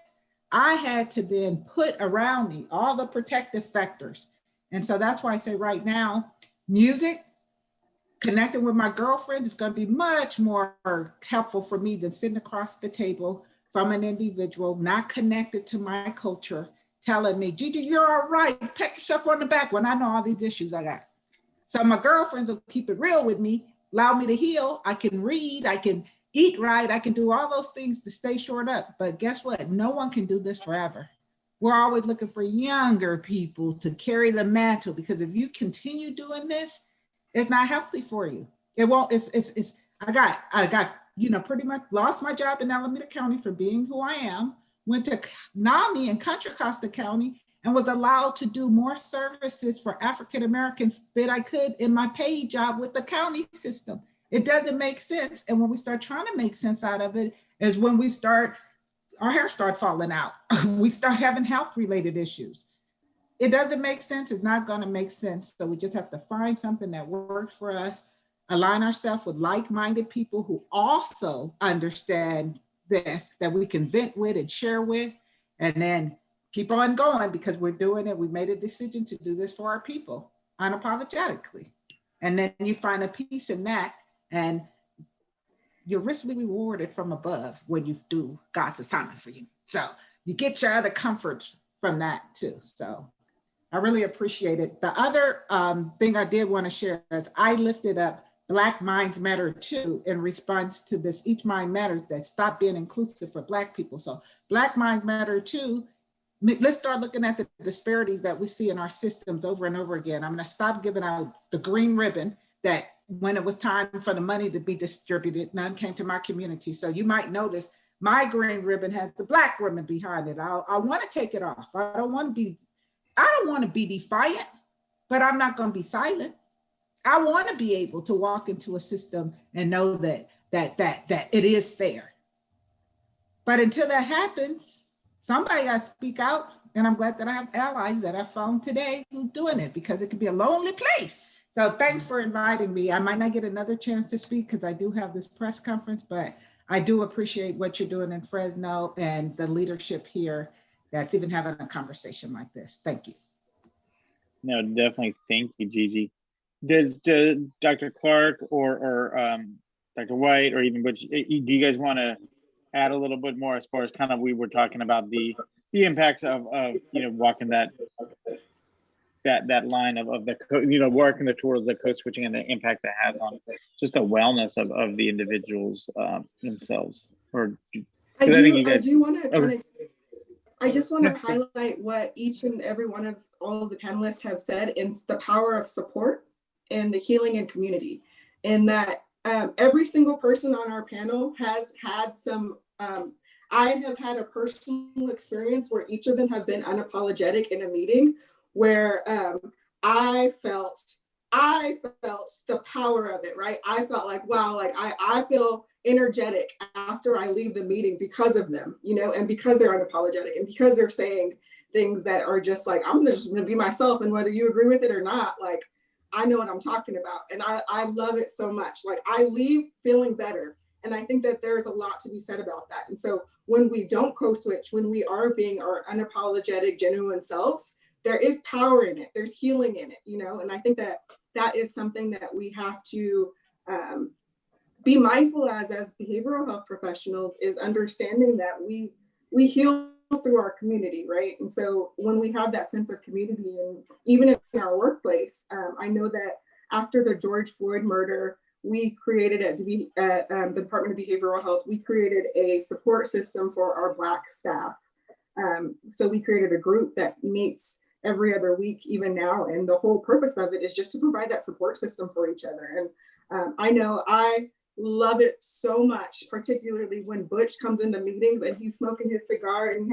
I had to then put around me all the protective factors. And so that's why I say right now, music, connecting with my girlfriend is going to be much more helpful for me than sitting across the table from an individual not connected to my culture, telling me, Gigi, you're all right, pat yourself on the back when I know all these issues I got. So my girlfriends will keep it real with me, allow me to heal. I can read, I can eat right, I can do all those things to stay shored up. But guess what? No one can do this forever. We're always looking for younger people to carry the mantle, because if you continue doing this, it's not healthy for you. It won't, I got, pretty much lost my job in Alameda County for being who I am, went to NAMI in Contra Costa County and was allowed to do more services for African Americans than I could in my paid job with the county system. It doesn't make sense. And when we start trying to make sense out of it is when our hair starts falling out. We start having health related issues. It doesn't make sense. It's not going to make sense. So we just have to find something that works for us, align ourselves with like-minded people who also understand this, that we can vent with and share with, and then keep on going because we're doing it. We made a decision to do this for our people unapologetically. And then you find a peace in that, and you're richly rewarded from above when you do God's assignment for you. So you get your other comforts from that too. So I really appreciate it. The other thing I did want to share is I lifted up Black Minds Matter too in response to this Each Mind Matters, that stop being inclusive for Black people. So Black Minds Matter too, let's start looking at the disparities that we see in our systems over and over again. I'm going to stop giving out the green ribbon that when it was time for the money to be distributed, none came to my community. So you might notice my green ribbon has the Black ribbon behind it. I want to take it off. I don't want to be defiant, but I'm not going to be silent. I want to be able to walk into a system and know that it is fair. But until that happens, somebody got to speak out. And I'm glad that I have allies that I found today who's doing it, because it can be a lonely place. So thanks for inviting me. I might not get another chance to speak because I do have this press conference, but I do appreciate what you're doing in Fresno and the leadership here that's even having a conversation like this. Thank you. No, definitely. Thank you, Gigi. Does Dr. Clark or Dr. White, or even Butch, do you guys want to add a little bit more as far as kind of, we were talking about the impacts of walking that line of the working towards the code switching and the impact that has on just the wellness of the individuals themselves? Or I do want to kind of, I just want to highlight what each and every one of all of the panelists have said, in the power of support and the healing in community. And that every single person on our panel has had some, I have had a personal experience where each of them have been unapologetic in a meeting where I felt the power of it, right? I felt like, wow, like I feel energetic after I leave the meeting because of them, and because they're unapologetic and because they're saying things that are just like, I'm just gonna be myself, and whether you agree with it or not, like, I know what I'm talking about. And I love it so much. Like, I leave feeling better. And I think that there's a lot to be said about that. And so when we don't code switch, when we are being our unapologetic, genuine selves, there is power in it. There's healing in it, you know? And I think that that is something that we have to be mindful as behavioral health professionals, is understanding that we heal through our community, right? And so when we have that sense of community, and even in our workplace, I know that after the George Floyd murder, we created at the Department of Behavioral Health, we created a support system for our Black staff. So we created a group that meets every other week, even now. And the whole purpose of it is just to provide that support system for each other. And I know I love it so much, particularly when Butch comes into meetings and he's smoking his cigar and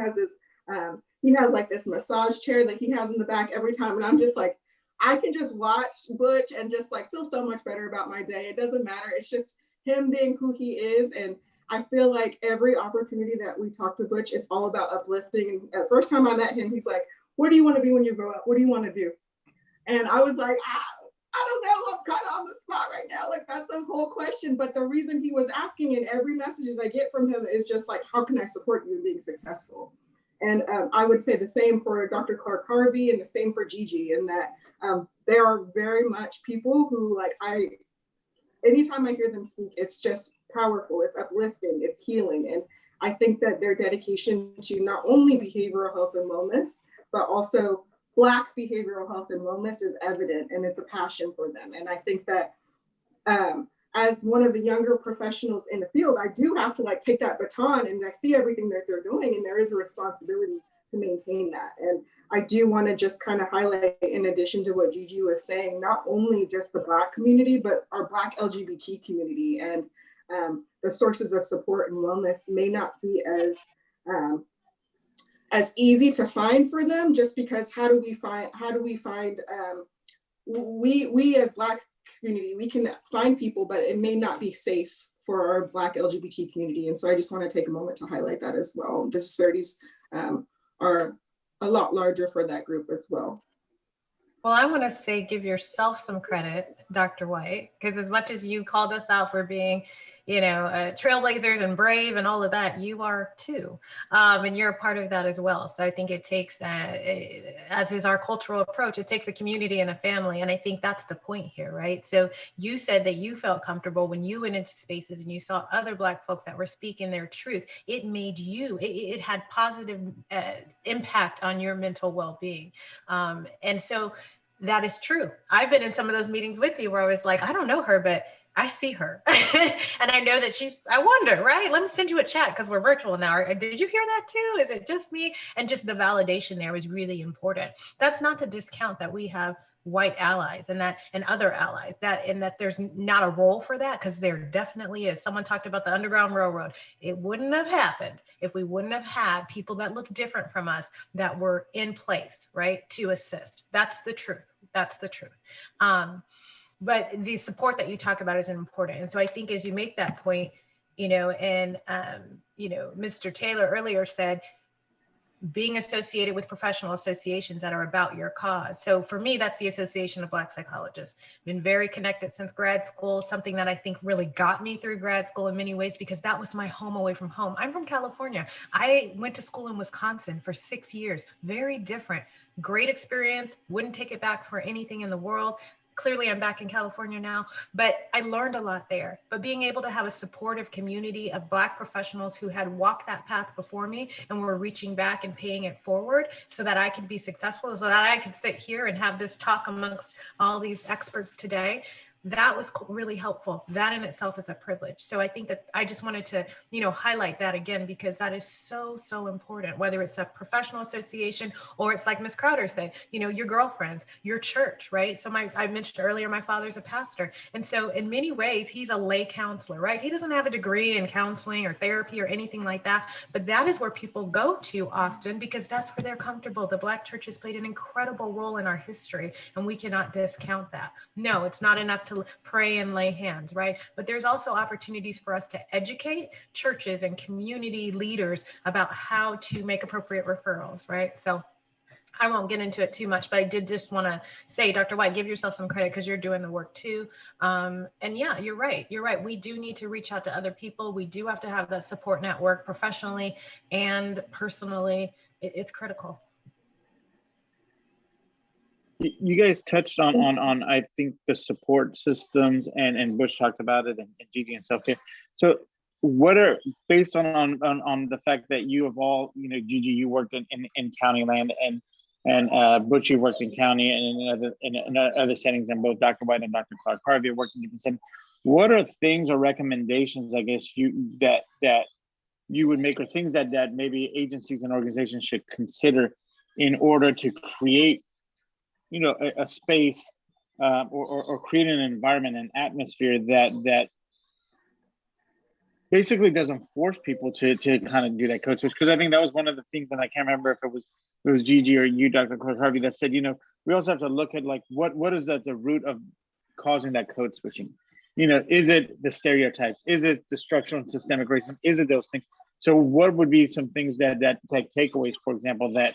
he has like this massage chair that he has in the back every time. And I'm just like, I can just watch Butch and just like feel so much better about my day. It doesn't matter. It's just him being who he is. And I feel like every opportunity that we talk to Butch, it's all about uplifting. And the first time I met him, he's like, what do you want to be when you grow up? What do you want to do? And I was like, I don't know, I'm kind of on the spot right now. Like, that's the whole question. But the reason he was asking in every message that I get from him is just like, how can I support you in being successful? And I would say the same for Dr. Clark Harvey and the same for Gigi, in that there are very much people who, like, anytime I hear them speak, it's just powerful, it's uplifting, it's healing. And I think that their dedication to not only behavioral health and wellness, but also Black behavioral health and wellness is evident, and it's a passion for them. And I think that as one of the younger professionals in the field, I do have to like take that baton, and I see everything that they're doing, and there is a responsibility to maintain that. And I do want to just kind of highlight, in addition to what Gigi was saying, not only just the Black community, but our Black LGBT community. And the sources of support and wellness may not be as easy to find for them, just because we as Black community, we can find people, but it may not be safe for our Black LGBT community. And so I just want to take a moment to highlight that as well. The disparities are a lot larger for that group as well. Well, I want to say, give yourself some credit, Dr. White, because as much as you called us out for being, trailblazers and brave and all of that, you are too. And you're a part of that as well. So I think it takes, as is our cultural approach, it takes a community and a family. And I think that's the point here, right? So you said that you felt comfortable when you went into spaces and you saw other Black folks that were speaking their truth. It made you, it had positive impact on your mental well-being. And so that is true. I've been in some of those meetings with you where I was like, I don't know her, but I see her. And I know that I wonder, right? Let me send you a chat because we're virtual now. Did you hear that too? Is it just me? And just the validation there was really important. That's not to discount that we have white allies and other allies, that there's not a role for that, because there definitely is. Someone talked about the Underground Railroad. It wouldn't have happened if we wouldn't have had people that look different from us that were in place, right, to assist. That's the truth. That's the truth. But the support that you talk about is important. And so I think as you make that point, Mr. Taylor earlier said, being associated with professional associations that are about your cause. So for me, that's the Association of Black Psychologists. Been very connected since grad school, something that I think really got me through grad school in many ways, because that was my home away from home. I'm from California. I went to school in Wisconsin for 6 years, very different, great experience, wouldn't take it back for anything in the world. Clearly, I'm back in California now, but I learned a lot there. But being able to have a supportive community of Black professionals who had walked that path before me and were reaching back and paying it forward so that I could be successful, so that I could sit here and have this talk amongst all these experts today, that was really helpful. That in itself is a privilege. So I think that I just wanted to, highlight that again, because that is so, so important, whether it's a professional association or it's like Ms. Crowder said, your girlfriends, your church, right? So I mentioned earlier, my father's a pastor. And so in many ways, he's a lay counselor, right? He doesn't have a degree in counseling or therapy or anything like that, but that is where people go to often because that's where they're comfortable. The Black church has played an incredible role in our history, and we cannot discount that. No, it's not enough to pray and lay hands, right? But there's also opportunities for us to educate churches and community leaders about how to make appropriate referrals, right? So I won't get into it too much, but I did just want to say, Dr. White, give yourself some credit because you're doing the work too. And yeah, you're right. You're right. We do need to reach out to other people. We do have to have that support network professionally and personally. It's critical. You guys touched on I think the support systems, and Bush talked about it, and Gigi and self-care. So what are, based on the fact that you have all, you know, Gigi, you worked in county land, and Butch, you worked in county and in other settings, and both Dr. White and Dr. Clark Harvey worked in different settings. What are things or recommendations, I guess, that you would make, or things that maybe agencies and organizations should consider in order to create, you know, a space, or create an environment, an atmosphere that basically doesn't force people to kind of do that code switch? Because I think that was one of the things, and I can't remember if it was Gigi or you, Dr. Clark Harvey, that said, you know, we also have to look at, like, what is the root of causing that code switching? You know, is it the stereotypes? Is it the structural and systemic racism? Is it those things? So what would be some things that like takeaways, for example, that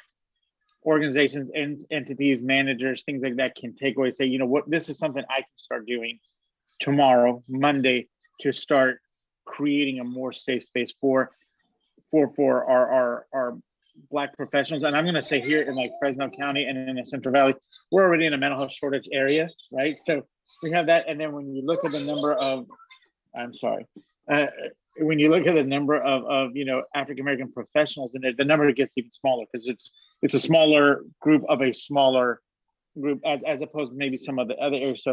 organizations and entities, managers, things like that can take away, say, you know what, this is something I can start doing tomorrow, Monday, to start creating a more safe space for our Black professionals. And I'm going to say here in like Fresno County and in the Central Valley, we're already in a mental health shortage area, right? So we have that. And then when you look at the number of, when you look at the number of you know, African-American professionals in it, the number gets even smaller, because it's a smaller group of a smaller group, as opposed to maybe some of the other areas.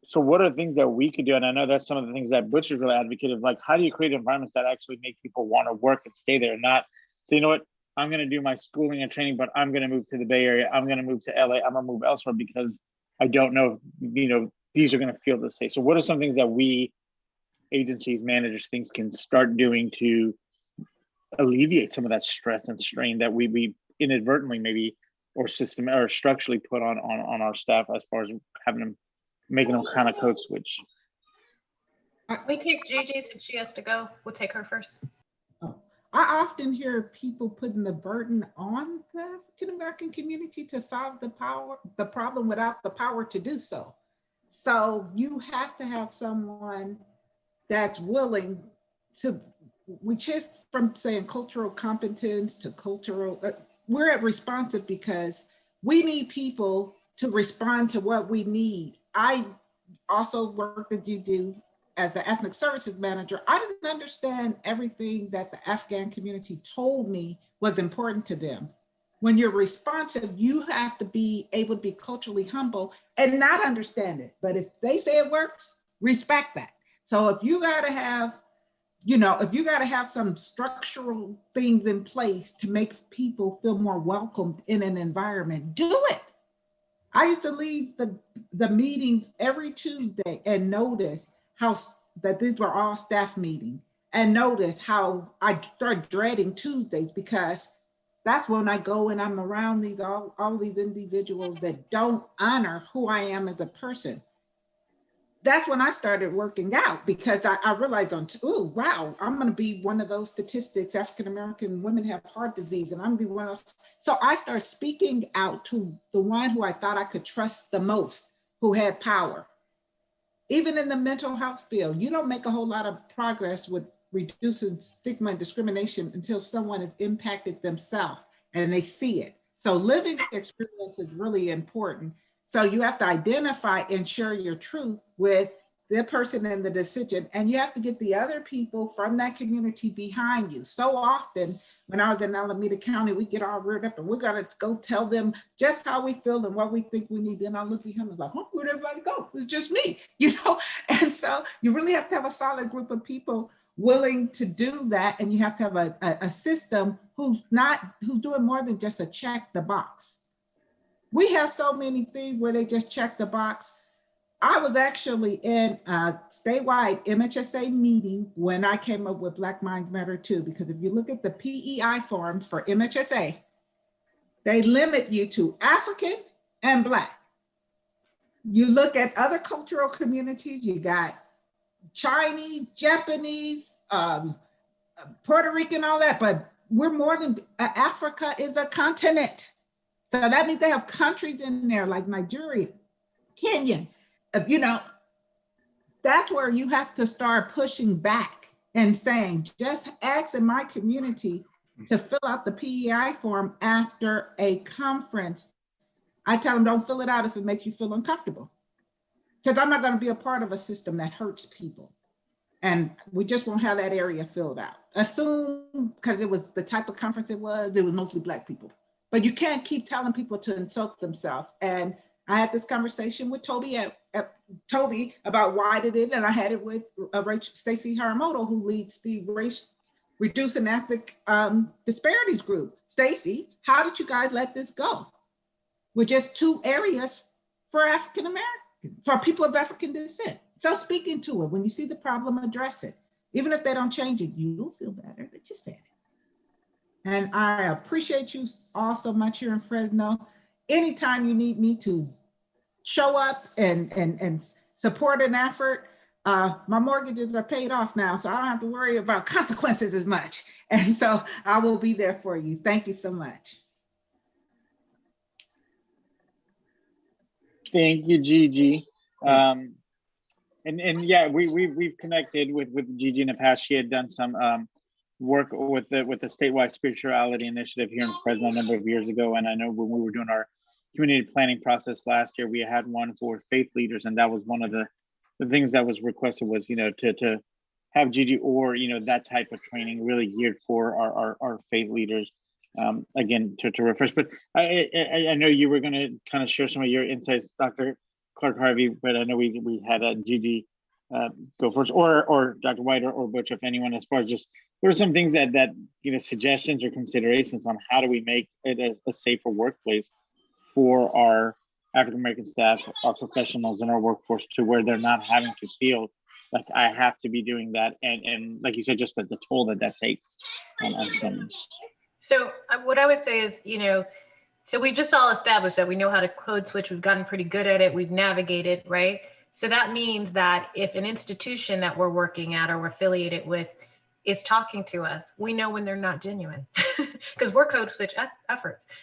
So what are things that we could do? And I know that's some of the things that Butch is really advocated of, like, how do you create environments that actually make people want to work and stay there, not say, you know what, I'm going to do my schooling and training, but I'm going to move to the Bay Area, I'm going to move to LA, I'm going to move elsewhere because I don't know if, you know, these are going to feel the same. So what are some things that we, agencies, managers, things can start doing to alleviate some of that stress and strain that we inadvertently maybe, or system or structurally put on our staff, as far as having them, making them kind of code switch? We take Gigi since she has to go. We'll take her first. I often hear people putting the burden on the African American community to solve the problem without the power to do so. So you have to have someone that's willing to, we shift from saying cultural competence to cultural, we're responsive because we need people to respond to what we need. I also work that you do as the ethnic services manager. I didn't understand everything that the Afghan community told me was important to them. When you're responsive, you have to be able to be culturally humble and not understand it. But if they say it works, respect that. So if you gotta have, you know, if you gotta have some structural things in place to make people feel more welcomed in an environment, do it. I used to leave the meetings every Tuesday and notice how that these were all staff meetings, and notice how I started dreading Tuesdays, because that's when I go and I'm around these all these individuals that don't honor who I am as a person. That's when I started working out, because I realized oh, wow, I'm going to be one of those statistics. African-American women have heart disease, and I'm going to be one of those. So I started speaking out to the one who I thought I could trust the most, who had power. Even in the mental health field, you don't make a whole lot of progress with reducing stigma and discrimination until someone is impacted themselves and they see it. So living experience is really important. So you have to identify and share your truth with the person in the decision, and you have to get the other people from that community behind you. So often when I was in Alameda County, we get all reared up and we're gonna go tell them just how we feel and what we think we need. Then I look behind and like, oh, where'd everybody go? It's just me, you know? And so you really have to have a solid group of people willing to do that. And you have to have a system who's doing more than just a check the box. We have so many things where they just check the box. I was actually in a statewide MHSA meeting when I came up with Black Minds Matter too, because if you look at the PEI forms for MHSA, they limit you to African and Black. You look at other cultural communities, you got Chinese, Japanese, Puerto Rican, all that, but we're more than, Africa is a continent. So that means they have countries in there like Nigeria, Kenya, you know, that's where you have to start pushing back and saying, just ask in my community to fill out the PEI form after a conference. I tell them, don't fill it out if it makes you feel uncomfortable. Because I'm not going to be a part of a system that hurts people. And we just won't have that area filled out. Assume, because it was the type of conference it was mostly Black people. But you can't keep telling people to insult themselves. And I had this conversation with Toby about why did it, and I had it with Stacey Haramoto, who leads the Race Reducing Ethnic Disparities group. Stacey, how did you guys let this go? With just 2 areas for African Americans, for people of African descent. So speaking to it, when you see the problem, address it. Even if they don't change it, you will feel better that you said it. And I appreciate you all so much here in Fresno. Anytime you need me to show up and support an effort, my mortgages are paid off now, so I don't have to worry about consequences as much. And so I will be there for you. Thank you so much. Thank you, Gigi. And yeah, we've connected with Gigi in the past. She had done some work with the statewide spirituality initiative here in Fresno a number of years ago. And I know when we were doing our community planning process last year, we had one for faith leaders, and that was one of the things that was requested was, you know, to have Gigi or, you know, that type of training really geared for our faith leaders. Again, to refresh, but I know you were going to kind of share some of your insights, Dr. Clark Harvey, but I know we had Gigi go first, or Dr. White or Butch, if anyone, as far as just what are some things that you know, suggestions or considerations on how do we make it a safer workplace for our African American staff, our professionals in our workforce, to where they're not having to feel like I have to be doing that, and like you said, just the toll that takes on someone. So what I would say is, you know, so we've just all established that we know how to code switch. We've gotten pretty good at it. We've navigated, right? So that means that if an institution that we're working at or we're affiliated with is talking to us, we know when they're not genuine because we're code switch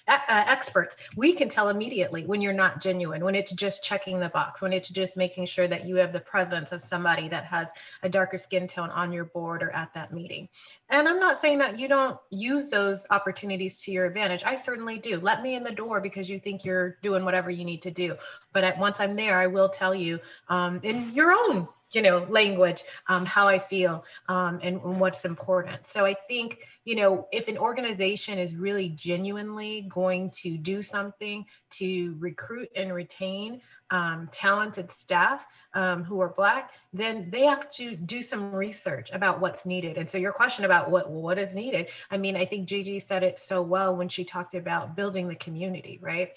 experts. We can tell immediately when you're not genuine, when it's just checking the box, when it's just making sure that you have the presence of somebody that has a darker skin tone on your board or at that meeting. And I'm not saying that you don't use those opportunities to your advantage. I certainly do. Let me in the door because you think you're doing whatever you need to do. But once I'm there, I will tell you in your own, you know, language, how I feel and what's important. So I think, you know, if an organization is really genuinely going to do something to recruit and retain talented staff who are Black, then they have to do some research about what's needed. And so your question about what is needed, I mean, I think Gigi said it so well when she talked about building the community, right?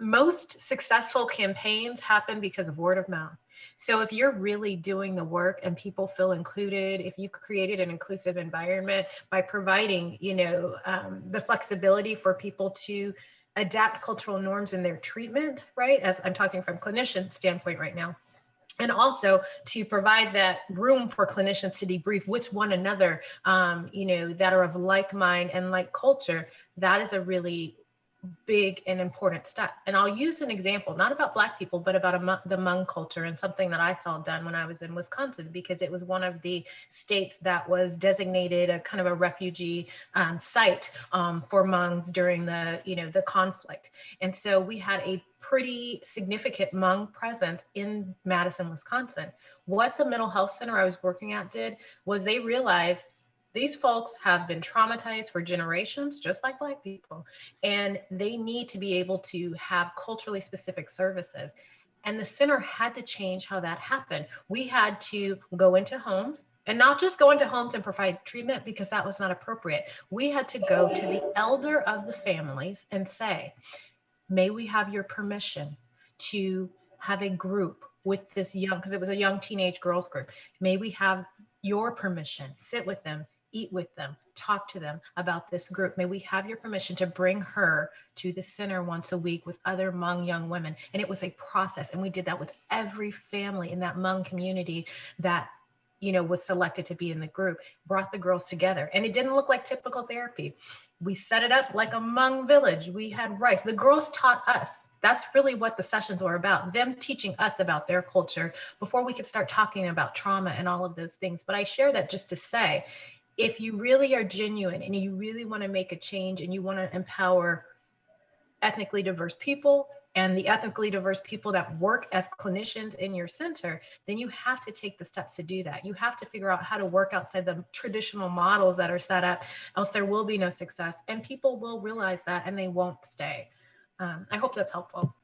Most successful campaigns happen because of word of mouth. So if you're really doing the work and people feel included, if you've created an inclusive environment by providing, you know, the flexibility for people to adapt cultural norms in their treatment, right? As I'm talking from clinician standpoint right now. And also to provide that room for clinicians to debrief with one another, you know, that are of like mind and like culture, that is a really big and important step. And I'll use an example, not about Black people, but about the Hmong culture and something that I saw done when I was in Wisconsin, because it was one of the states that was designated a kind of a refugee site for Hmongs during the, you know, the conflict. And so we had a pretty significant Hmong presence in Madison, Wisconsin. What the mental health center I was working at did was they realized these folks have been traumatized for generations, just like Black people, and they need to be able to have culturally specific services. And the center had to change how that happened. We had to go into homes, and not just go into homes and provide treatment because that was not appropriate. We had to go to the elder of the families and say, may we have your permission to have a group with this young, because it was a young teenage girls group. May we have your permission, sit with them, eat with them, talk to them about this group. May we have your permission to bring her to the center once a week with other Hmong young women. And it was a process. And we did that with every family in that Hmong community that, you know, was selected to be in the group, brought the girls together. And it didn't look like typical therapy. We set it up like a Hmong village. We had rice. The girls taught us. That's really what the sessions were about, them teaching us about their culture before we could start talking about trauma and all of those things. But I share that just to say, if you really are genuine and you really want to make a change and you want to empower ethnically diverse people and the ethnically diverse people that work as clinicians in your center, then you have to take the steps to do that. You have to figure out how to work outside the traditional models that are set up, else there will be no success. And people will realize that and they won't stay. I hope that's helpful.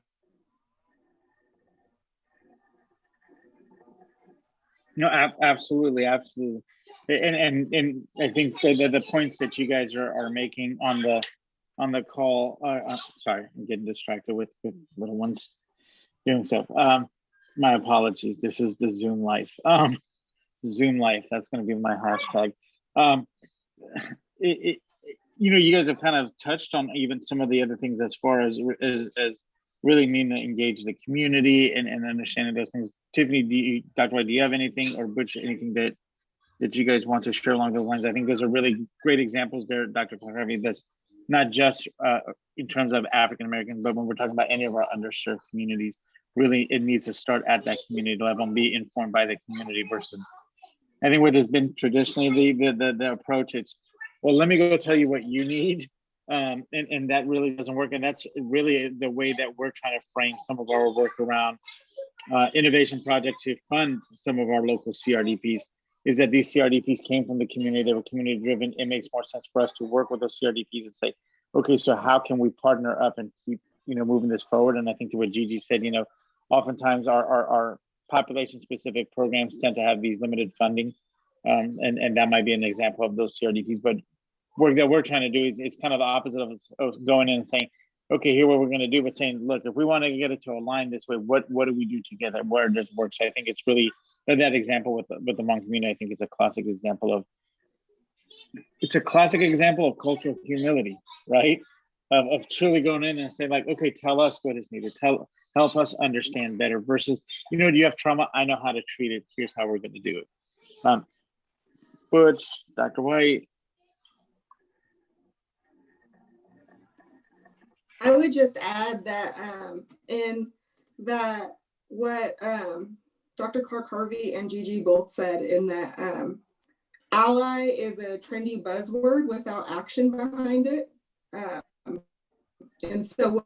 No, absolutely, absolutely. And I think the points that you guys are making on the call, sorry, I'm getting distracted with little ones doing stuff. My apologies. This is the Zoom life. Zoom life. That's going to be my hashtag. You guys have kind of touched on even some of the other things as far as really needing to engage the community and understanding those things. Tiffany, Dr. White, do you have anything, or Butch, anything that you guys want to share along those lines? I think those are really great examples there, Dr. Harvey. That's not just in terms of African Americans, but when we're talking about any of our underserved communities, really it needs to start at that community level and be informed by the community versus, I think what has been traditionally the approach, it's, well, let me go tell you what you need. And that really doesn't work. And that's really the way that we're trying to frame some of our work around innovation project to fund some of our local CRDPs, is that these CRDPs came from the community, they were community driven. It makes more sense for us to work with those CRDPs and say, okay, so how can we partner up and keep, moving this forward? And I think to what Gigi said, oftentimes our population specific programs tend to have these limited funding. And that might be an example of those CRDPs, but work that we're trying to do is it's kind of the opposite of going in and saying, okay, here what we're going to do, but saying, look, if we want to get it to align this way, what do we do together? Where does it work? So I think it's really that example with the Hmong community. I think is a classic example of cultural humility, right? Of truly going in and saying like, okay, tell us what is needed. Help us understand better. Versus, do you have trauma? I know how to treat it. Here's how we're going to do it. Butch, Dr. White. I would just add that what Dr. Clark Harvey and Gigi both said, in that ally is a trendy buzzword without action behind it. And so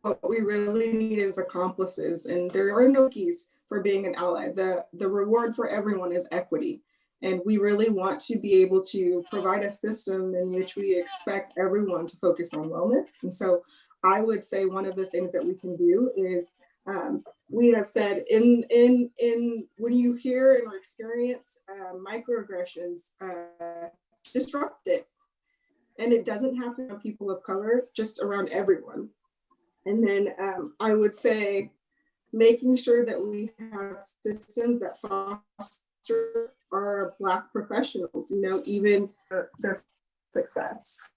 what we really need is accomplices, and there are no keys for being an ally. The reward for everyone is equity. And we really want to be able to provide a system in which we expect everyone to focus on wellness. And so I would say one of the things that we can do is we have said in when you hear or experience microaggressions, disrupt it. And it doesn't have to be people of color, just around everyone. And then I would say making sure that we have systems that foster our Black professionals, even their success.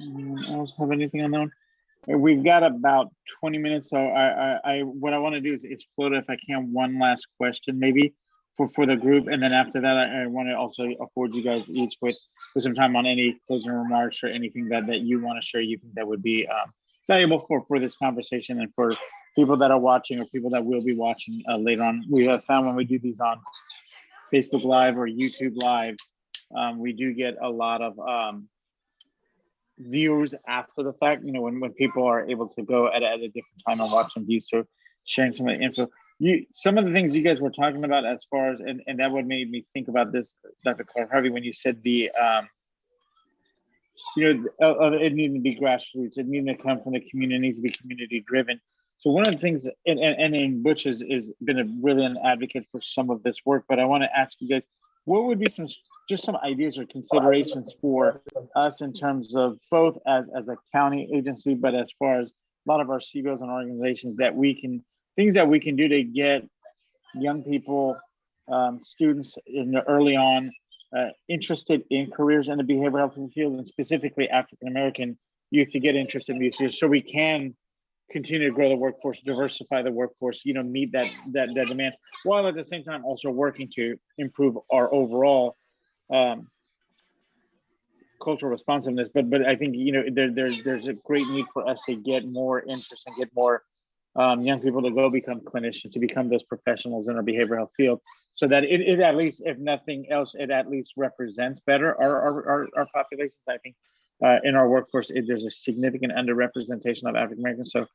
Anyone else have anything on that one? We've got about 20 minutes, so what I want to do is float, if I can, one last question maybe for the group, and then after that I want to also afford you guys each with some time on any closing remarks or anything that you want to share you think that would be valuable for this conversation and for people that are watching or people that will be watching later on. We have found when we do these on Facebook Live or YouTube Live, we do get a lot of viewers after the fact, when people are able to go at a different time and watch some views, so sharing some of the info. Some of the things you guys were talking about as far as, and that what made me think about this, Dr. Clark Harvey, when you said the, it needed to be grassroots, it needed to come from the community, it needs to be community driven. So one of the things, and Butch has been really an advocate for some of this work, but I want to ask you guys, what would be some ideas or considerations for us in terms of both as a county agency, but as far as a lot of our CBOs and organizations things that we can do to get young people, students early on interested in careers in the behavioral health field, and specifically African American youth to get interested in these fields, so we can continue to grow the workforce, diversify the workforce, meet that demand, while at the same time also working to improve our overall cultural responsiveness. But I think there's a great need for us to get more interest and get more young people to go become clinicians, to become those professionals in our behavioral health field, so that it at least, if nothing else, it at least represents better our populations. I think in our workforce, there's a significant underrepresentation of African Americans. So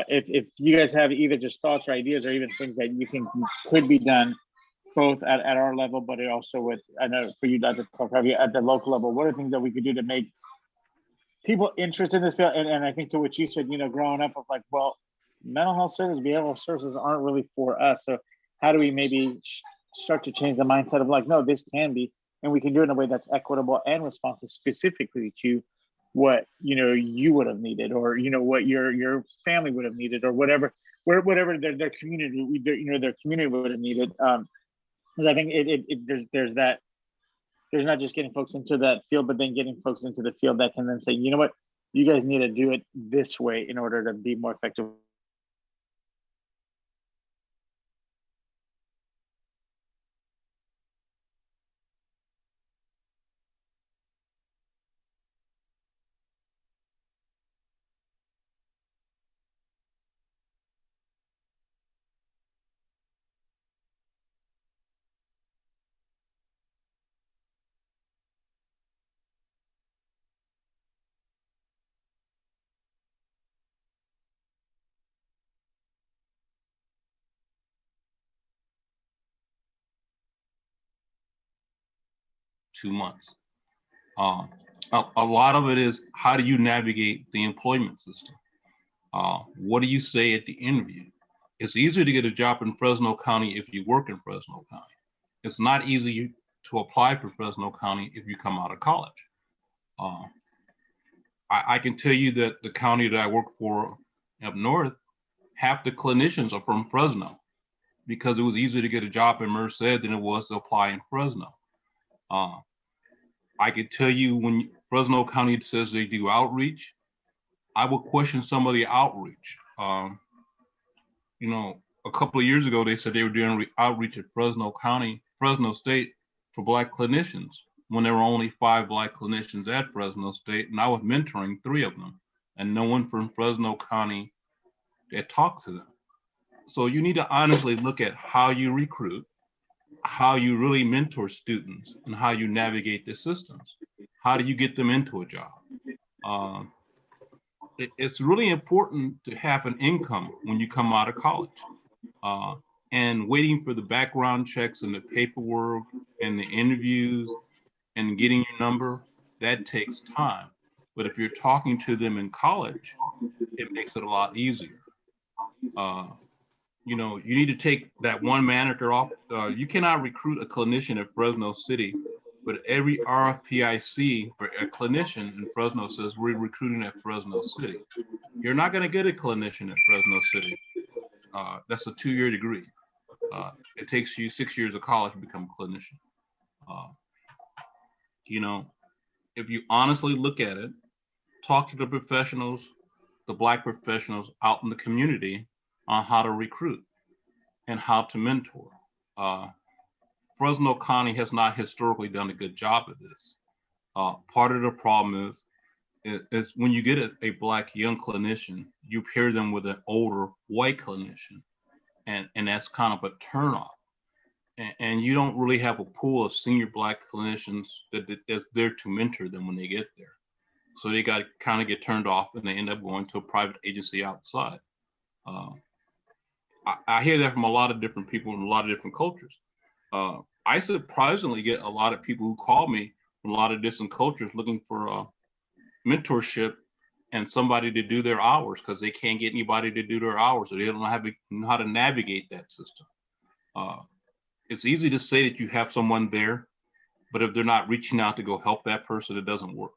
if you guys have either just thoughts or ideas or even things that you think could be done, both at our level, but also with, I know for you, Dr. Probably at the local level, what are things that we could do to make people interested in this field? And I think to what you said, growing up, of like, well, mental health services, behavioral services aren't really for us. So how do we maybe start to change the mindset of like, no, this can be, and we can do it in a way that's equitable and responsive specifically to what you would have needed, or what your family would have needed, or whatever their community their community would have needed. Because I think there's that. There's not just getting folks into that field, but then getting folks into the field that can then say, you know what, you guys need to do it this way in order to be more effective. Two months. A lot of it is, how do you navigate the employment system? What do you say at the interview? It's easier to get a job in Fresno County if you work in Fresno County. It's not easy to apply for Fresno County if you come out of college. I can tell you that the county that I work for up north, half the clinicians are from Fresno, because it was easier to get a job in Merced than it was to apply in Fresno. I could tell you, when Fresno County says they do outreach, I would question some of the outreach. A couple of years ago, they said they were doing outreach at Fresno State for Black clinicians, when there were only 5 Black clinicians at Fresno State, and I was mentoring 3 of them, and no one from Fresno County had talked to them. So you need to honestly look at how you recruit, how you really mentor students, and how you navigate the systems. How do you get them into a job? It's really important to have an income when you come out of college. And waiting for the background checks and the paperwork and the interviews and getting your number, that takes time. But if you're talking to them in college, it makes it a lot easier. You need to take that one manager off. You cannot recruit a clinician at Fresno City, but every RFP I see for a clinician in Fresno says we're recruiting at Fresno City. You're not going to get a clinician at Fresno City. That's a 2-year degree. It takes you 6 years of college to become a clinician. If you honestly look at it, talk to the professionals, the Black professionals out in the community on how to recruit and how to mentor. Fresno County has not historically done a good job of this. Part of the problem is when you get a Black young clinician, you pair them with an older white clinician, and that's kind of a turnoff. And you don't really have a pool of senior Black clinicians that's there to mentor them when they get there. So they got to kind of get turned off, and they end up going to a private agency outside. I hear that from a lot of different people in a lot of different cultures. I surprisingly get a lot of people who call me from a lot of different cultures looking for mentorship and somebody to do their hours, because they can't get anybody to do their hours, or they don't know how to navigate that system. It's easy to say that you have someone there, but if they're not reaching out to go help that person, it doesn't work.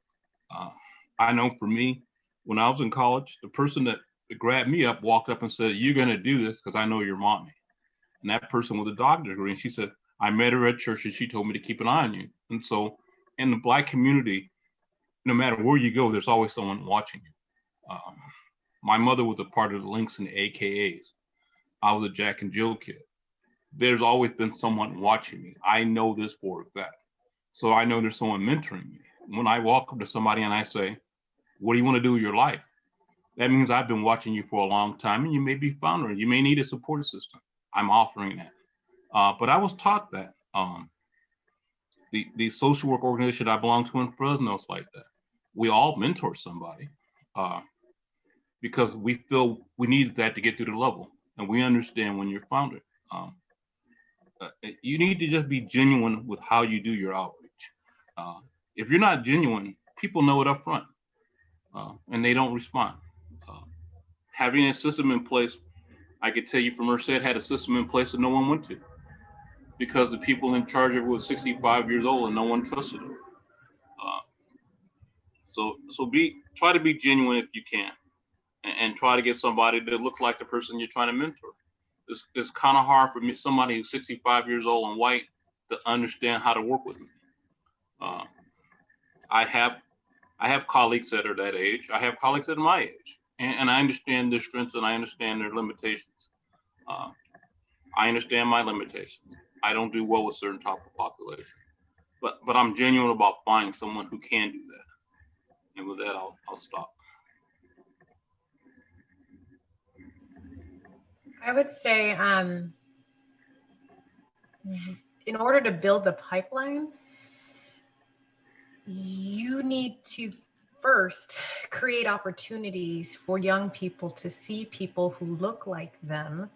I know for me, when I was in college, the person that grabbed me up walked up and said, "You're going to do this because I know your mommy." And that person was a doctor's degree. And she said, "I met her at church and she told me to keep an eye on you." And so in the Black community, no matter where you go, there's always someone watching you. My mother was a part of the Links and AKAs. I was a Jack and Jill kid. There's always been someone watching me. I know this for a fact. So I know there's someone mentoring me. When I walk up to somebody and I say, what do you want to do with your life? That means I've been watching you for a long time and you may be founder. You may need a support system. I'm offering that. But I was taught that. The social work organization I belong to in Fresno is like that. We all mentor somebody because we feel we need that to get to the level. And we understand when you're founded. You need to just be genuine with how you do your outreach. If you're not genuine, people know it up front and they don't respond. Having a system in place, I could tell you from Merced had a system in place that no one went to because the people in charge of it was 65 years old and no one trusted them. So try to be genuine if you can and try to get somebody that looks like the person you're trying to mentor. It's kind of hard for me, somebody who's 65 years old and white, to understand how to work with me. I have colleagues that are that age. I have colleagues that are my age, and I understand their strengths and I understand their limitations. I understand my limitations. I don't do well with certain type of population, but I'm genuine about finding someone who can do that. And with that, I'll stop. I would say in order to build the pipeline, you need to first create opportunities for young people to see people who look like them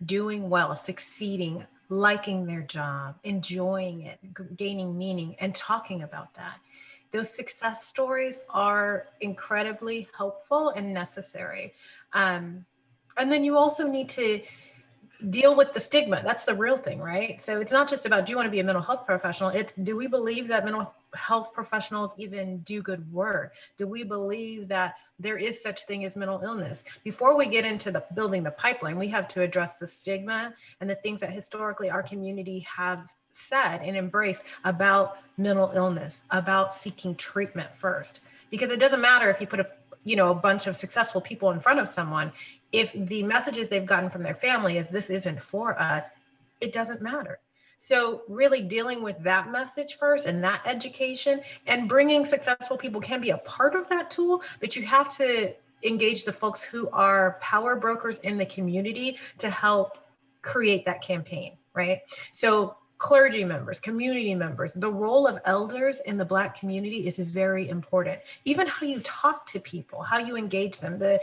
doing well, succeeding, liking their job, enjoying it, gaining meaning, and talking about that. Those success stories are incredibly helpful and necessary. And then you also need to deal with the stigma. That's the real thing, right? So it's not just about, do you want to be a mental health professional? It's, do we believe that mental health professionals even do good work? Do we believe that there is such thing as mental illness? Before we get into the building the pipeline, we have to address the stigma and the things that historically our community have said and embraced about mental illness, about seeking treatment first. Because it doesn't matter if you put a bunch of successful people in front of someone, if the messages they've gotten from their family is this isn't for us, it doesn't matter. So really dealing with that message first and that education, and bringing successful people can be a part of that tool, but you have to engage the folks who are power brokers in the community to help create that campaign, right? So clergy members, community members, the role of elders in the Black community is very important. Even how you talk to people, how you engage them. The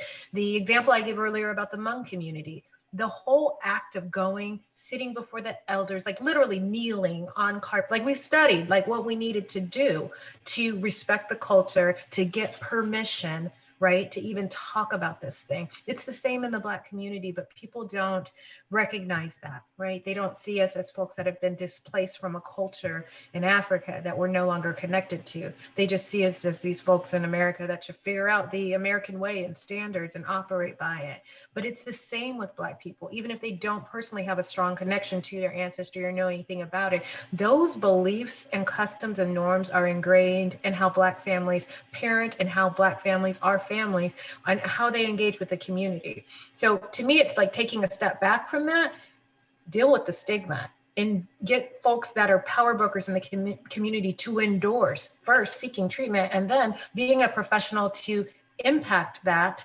example I gave earlier about the Hmong community, the whole act of going, sitting before the elders, like literally kneeling on carpet, like we studied, like what we needed to do to respect the culture, to get permission, right, to even talk about this thing. It's the same in the Black community, but people don't recognize that, right? They don't see us as folks that have been displaced from a culture in Africa that we're no longer connected to. They just see us as these folks in America that should figure out the American way and standards and operate by it. But it's the same with Black people. Even if they don't personally have a strong connection to their ancestry or know anything about it, those beliefs and customs and norms are ingrained in how Black families parent and how Black families are families and how they engage with the community. So to me, it's like taking a step back from that, deal with the stigma, and get folks that are power brokers in the community to endorse first seeking treatment and then being a professional to impact that,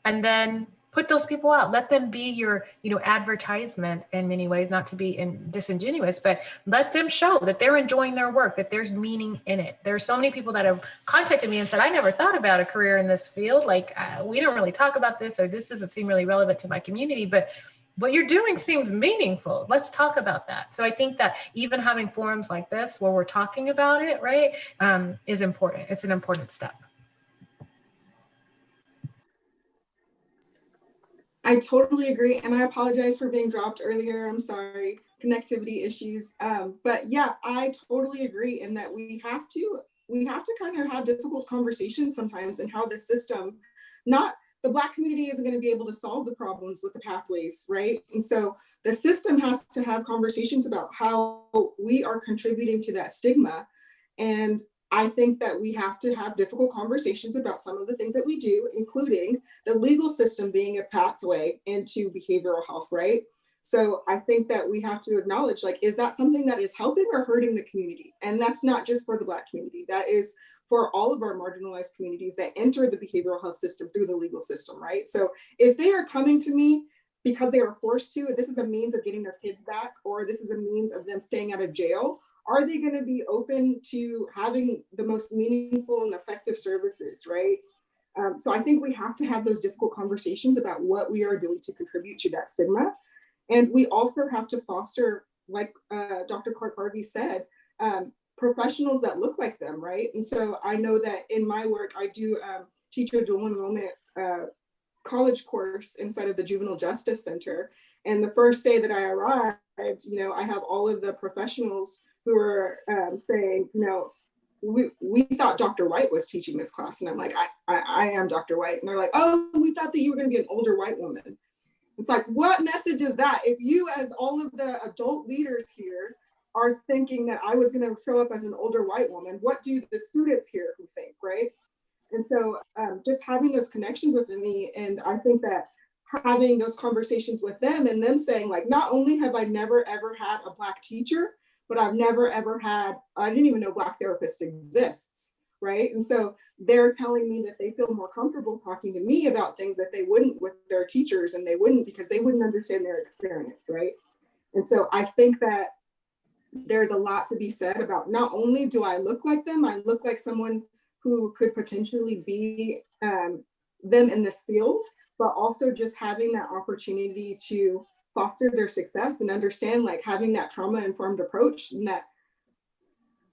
and then put those people out. Let them be your, advertisement in many ways, not to be disingenuous, but let them show that they're enjoying their work, that there's meaning in it. There are so many people that have contacted me and said, I never thought about a career in this field. Like, we don't really talk about this, or this doesn't seem really relevant to my community, but what you're doing seems meaningful. Let's talk about that. So I think that even having forums like this where we're talking about it, right, is important. It's an important step. I totally agree. And I apologize for being dropped earlier. I'm sorry, connectivity issues. But yeah, I totally agree in that we have to kind of have difficult conversations sometimes, and how the system, not the Black community isn't going to be able to solve the problems with the pathways, right? And so the system has to have conversations about how we are contributing to that stigma. And I think that we have to have difficult conversations about some of the things that we do, including the legal system being a pathway into behavioral health, right? So I think that we have to acknowledge, like, is that something that is helping or hurting the community? And that's not just for the Black community, that is for all of our marginalized communities that enter the behavioral health system through the legal system, right? So if they are coming to me because they are forced to, this is a means of getting their kids back, or this is a means of them staying out of jail, are they going to be open to having the most meaningful and effective services, right? So I think we have to have those difficult conversations about what we are doing to contribute to that stigma. And we also have to foster, like Dr. Clark Harvey said, professionals that look like them, right? And so I know that in my work, I do teach a dual enrollment college course inside of the Juvenile Justice Center. And the first day that I arrived, I have all of the professionals who are saying, we thought Dr. White was teaching this class. And I'm like, I am Dr. White. And they're like, oh, we thought that you were going to be an older white woman. It's like, what message is that? If you, as all of the adult leaders here, are thinking that I was going to show up as an older white woman, what do the students here who think, right? And so just having those connections with me, and I think that having those conversations with them and them saying, like, not only have I never ever had a Black teacher, but I've never ever had, I didn't even know Black therapist exists, right? And so they're telling me that they feel more comfortable talking to me about things that they wouldn't with their teachers, and they wouldn't because they wouldn't understand their experience, right? And so I think that there's a lot to be said about, not only do I look like them, I look like someone who could potentially be them in this field, but also just having that opportunity to foster their success and understand, like, having that trauma-informed approach. And that,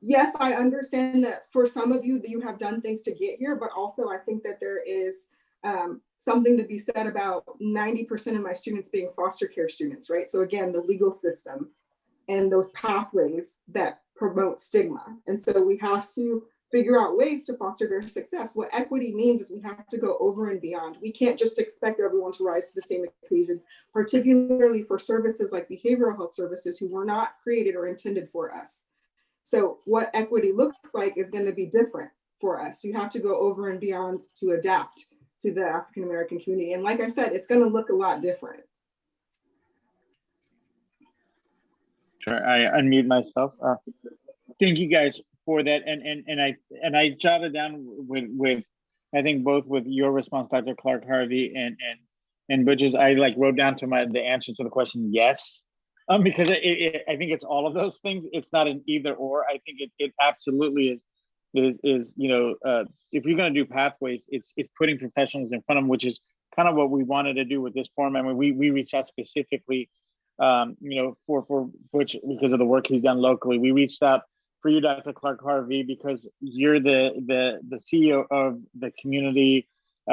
yes, I understand that for some of you that you have done things to get here, but also I think that there is something to be said about 90% of my students being foster care students, right? So again, the legal system and those pathways that promote stigma. And so we have to figure out ways to foster their success. What equity means is we have to go over and beyond. We can't just expect everyone to rise to the same occasion, particularly for services like behavioral health services who were not created or intended for us. So what equity looks like is going to be different for us. You have to go over and beyond to adapt to the African American community. And like I said, it's going to look a lot different. Sure, I unmute myself. Thank you guys for that, and I jotted down with I think both with your response, Dr. Clark Harvey, and Butch's. I like wrote down to the answer to the question, yes, because I think it's all of those things. It's not an either or. I think it absolutely is if you're going to do pathways, it's putting professionals in front of them, which is kind of what we wanted to do with this forum. I mean, we reached out specifically, for Butch because of the work he's done locally. We reached out for you, Dr. Clark Harvey, because you're the CEO of the Community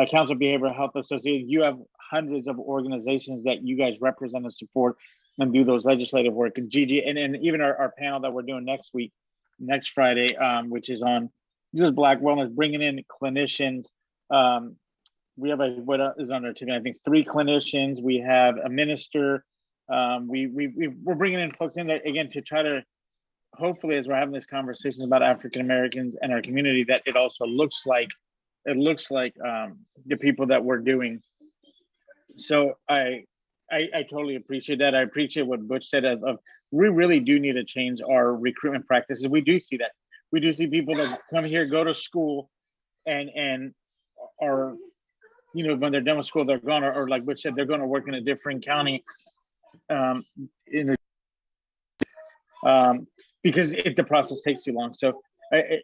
Council Behavioral Health Association. You have hundreds of organizations that you guys represent and support and do those legislative work. And Gigi, and even our panel that we're doing next Friday, which is on just Black wellness, bringing in clinicians. We have what is on our team? I think 3 clinicians. We have a minister. We're bringing in folks in there again to try to, hopefully, as we're having this conversation about African Americans and our community, that it also looks like the people that we're doing. So I totally appreciate that. I appreciate what Butch said of we really do need to change our recruitment practices. We do see that. We do see people that come here, go to school, and are, when they're done with school, they're gone, or like Butch said, they're going to work in a different county. Because the process takes too long. So I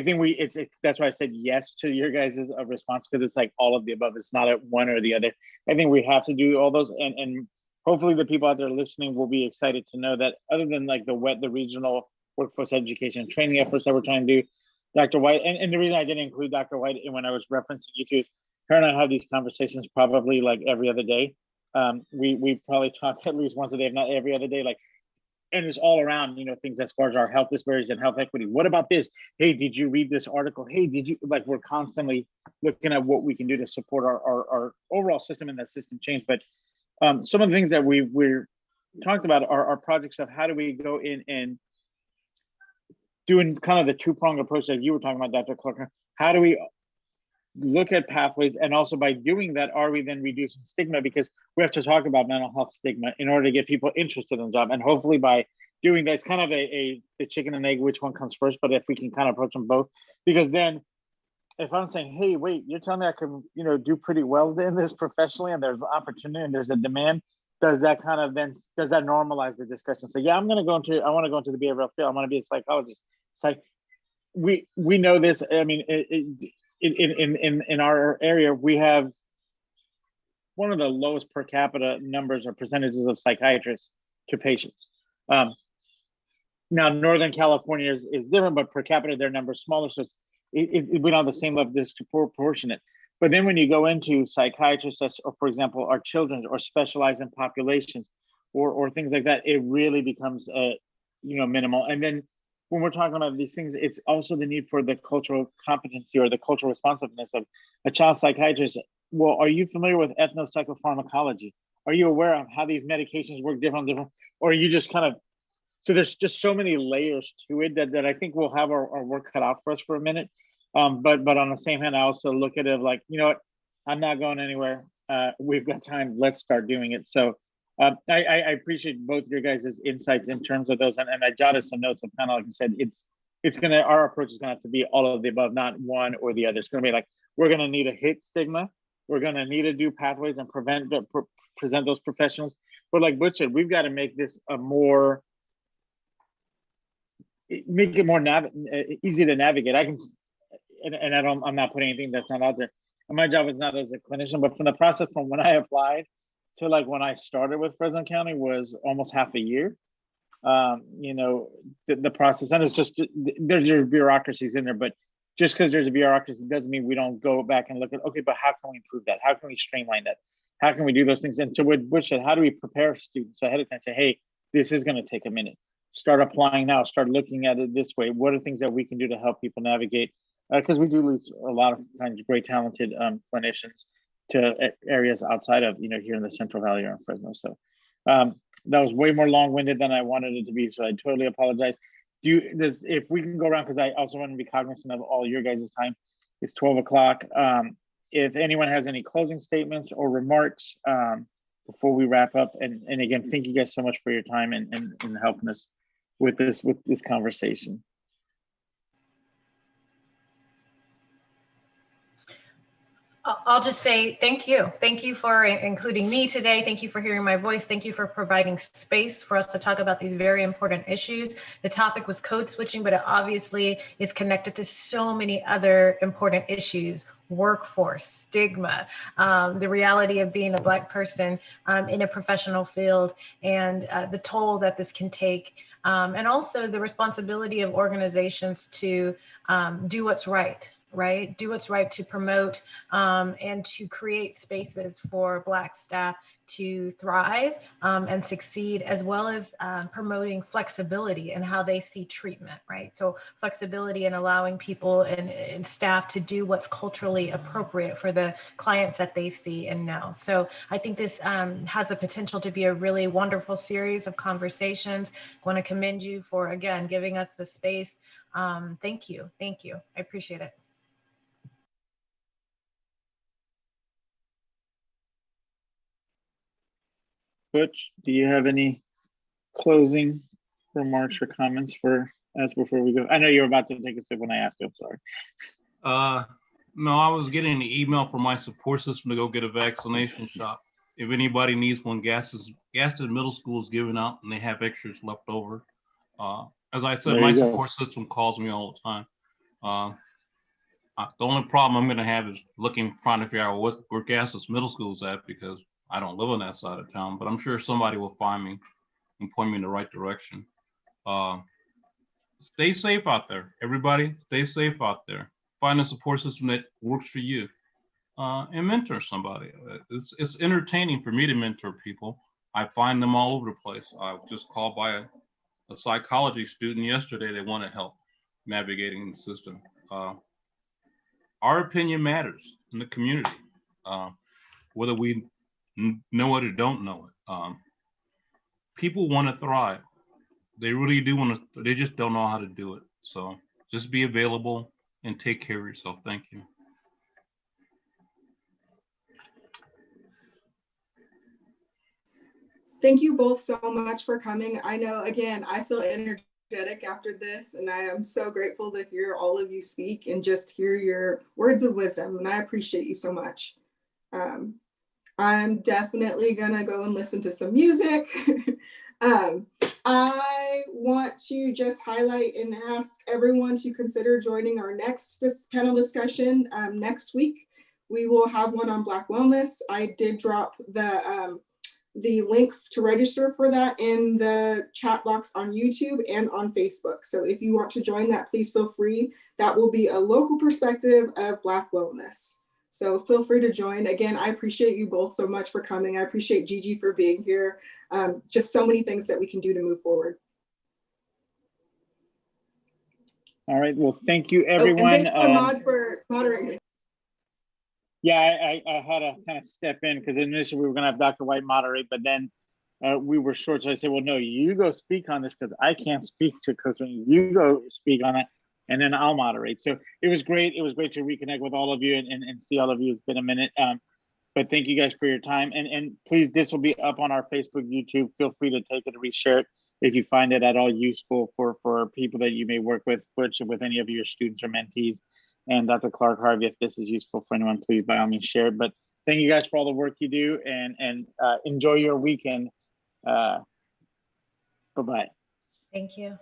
think that's why I said yes to your guys' response, because it's like all of the above. It's not one or the other. I think we have to do all those, and hopefully the people out there listening will be excited to know that other than like the regional workforce education and training efforts that we're trying to do, Dr. White, and the reason I didn't include Dr. White when I was referencing you two is her and I have these conversations probably like every other day. We probably talk at least once a day, if not every other day, and it's all around, things as far as our health disparities and health equity. What about this? Hey, did you read this article? Hey, did you, we're constantly looking at what we can do to support our overall system and that system change. But some of the things that we're talked about are projects of how do we go in and doing kind of the two-pronged approach that you were talking about, Dr. Clark. How do we look at pathways, and also by doing that, are we then reducing stigma? Because we have to talk about mental health stigma in order to get people interested in the job. And hopefully by doing that, it's kind of the chicken and egg, which one comes first, but if we can kind of approach them both, because then if I'm saying, hey, wait, you're telling me I can, do pretty well in this professionally, and there's opportunity and there's a demand, does that normalize the discussion? So yeah, I want to go into the behavioral field. I want to be a psychologist. It's like, we know this. I mean, in our area, we have one of the lowest per capita numbers or percentages of psychiatrists to patients. Now, Northern California is different, but per capita, their number is smaller. So we don't have the same level of disproportionate. But then when you go into psychiatrists, or for example, our children, or specialize in populations, or things like that, it really becomes minimal. And then when we're talking about these things, it's also the need for the cultural competency or the cultural responsiveness of a child psychiatrist. Well, are you familiar with ethnopsychopharmacology? Are you aware of how these medications work different, or are you just kind of, so there's just so many layers to it that I think we'll have our work cut out for us for a minute. But on the same hand, I also look at it like, you know what, I'm not going anywhere. We've got time. Let's start doing it. So I appreciate both your guys' insights in terms of those, and I jotted some notes. And kind of like I said, our approach is gonna have to be all of the above, not one or the other. It's gonna be like, we're gonna need to hit stigma, we're gonna need to do pathways and present those professionals. But like Butch said, we've got to make this make it more easy to navigate. I'm not putting anything that's not out there. And my job is not as a clinician, but from the process from when I applied to like when I started with Fresno County was almost half a year. The process, and it's just, there's bureaucracies in there, but just because there's a bureaucracy doesn't mean we don't go back and look at, okay, but how can we improve that? How can we streamline that? How can we do those things? And to what Bush said, how do we prepare students ahead of time? Say, hey, this is going to take a minute. Start applying now. Start looking at it this way. What are things that we can do to help people navigate? Because we do lose a lot of times great, talented clinicians to areas outside of, here in the Central Valley or in Fresno. So that was way more long-winded than I wanted it to be. So I totally apologize. If we can go around, because I also want to be cognizant of all your guys' time. It's 12 o'clock. If anyone has any closing statements or remarks before we wrap up, and again, thank you guys so much for your time and helping us with this conversation. I'll just say thank you. Thank you for including me today. Thank you for hearing my voice. Thank you for providing space for us to talk about these very important issues. The topic was code switching, but it obviously is connected to so many other important issues: workforce, stigma, the reality of being a Black person in a professional field, and the toll that this can take. And also the responsibility of organizations to do what's right. Do what's right to promote and to create spaces for Black staff to thrive and succeed, as well as promoting flexibility in how they see treatment, right? So flexibility in allowing people and staff to do what's culturally appropriate for the clients that they see and know. So I think this has a potential to be a really wonderful series of conversations. I want to commend you for, again, giving us the space. Thank you. Thank you. I appreciate it. Butch, do you have any closing remarks or comments for us before we go? I know you're about to take a sip when I asked you. I'm sorry. No, I was getting an email from my support system to go get a vaccination shot. If anybody needs one, Gaston Middle School is giving out, and they have extras left over. As I said, my support system calls me all the time. The only problem I'm going to have is trying to figure out where Gaston's Middle School is at, because I don't live on that side of town, but I'm sure somebody will find me and point me in the right direction. Stay safe out there. Everybody, stay safe out there. Find a support system that works for you and mentor somebody. It's entertaining for me to mentor people. I find them all over the place. I was just called by a psychology student yesterday. They want to help navigating the system. Our opinion matters in the community, whether we know it or don't know it. People want to thrive. They really do want to. They just don't know how to do it. So just be available and take care of yourself. Thank you. Thank you both so much for coming. I know, again, I feel energetic after this, and I am so grateful to hear all of you speak and just hear your words of wisdom, and I appreciate you so much. I'm definitely gonna go and listen to some music. I want to just highlight and ask everyone to consider joining our next panel discussion next week. We will have one on Black wellness. I did drop the link to register for that in the chat box on YouTube and on Facebook. So if you want to join that, please feel free. That will be a local perspective of Black wellness. So feel free to join. Again, I appreciate you both so much for coming. I appreciate Gigi for being here. Just so many things that we can do to move forward. All right, well, thank you, everyone. And thank you, Ahmad, for moderating. Yeah, I had to kind of step in because initially we were going to have Dr. White moderate, but then we were short. So I said, well, no, you go speak on this because I can't speak to coaching. You go speak on it, and then I'll moderate. So it was great. It was great to reconnect with all of you and see all of you. It's been a minute. But thank you guys for your time. And please, this will be up on our Facebook, YouTube. Feel free to take it and reshare it if you find it at all useful for people that you may work with any of your students or mentees. And Dr. Clark Harvey, if this is useful for anyone, please by all means share it. But thank you guys for all the work you do, and enjoy your weekend. Bye-bye. Thank you.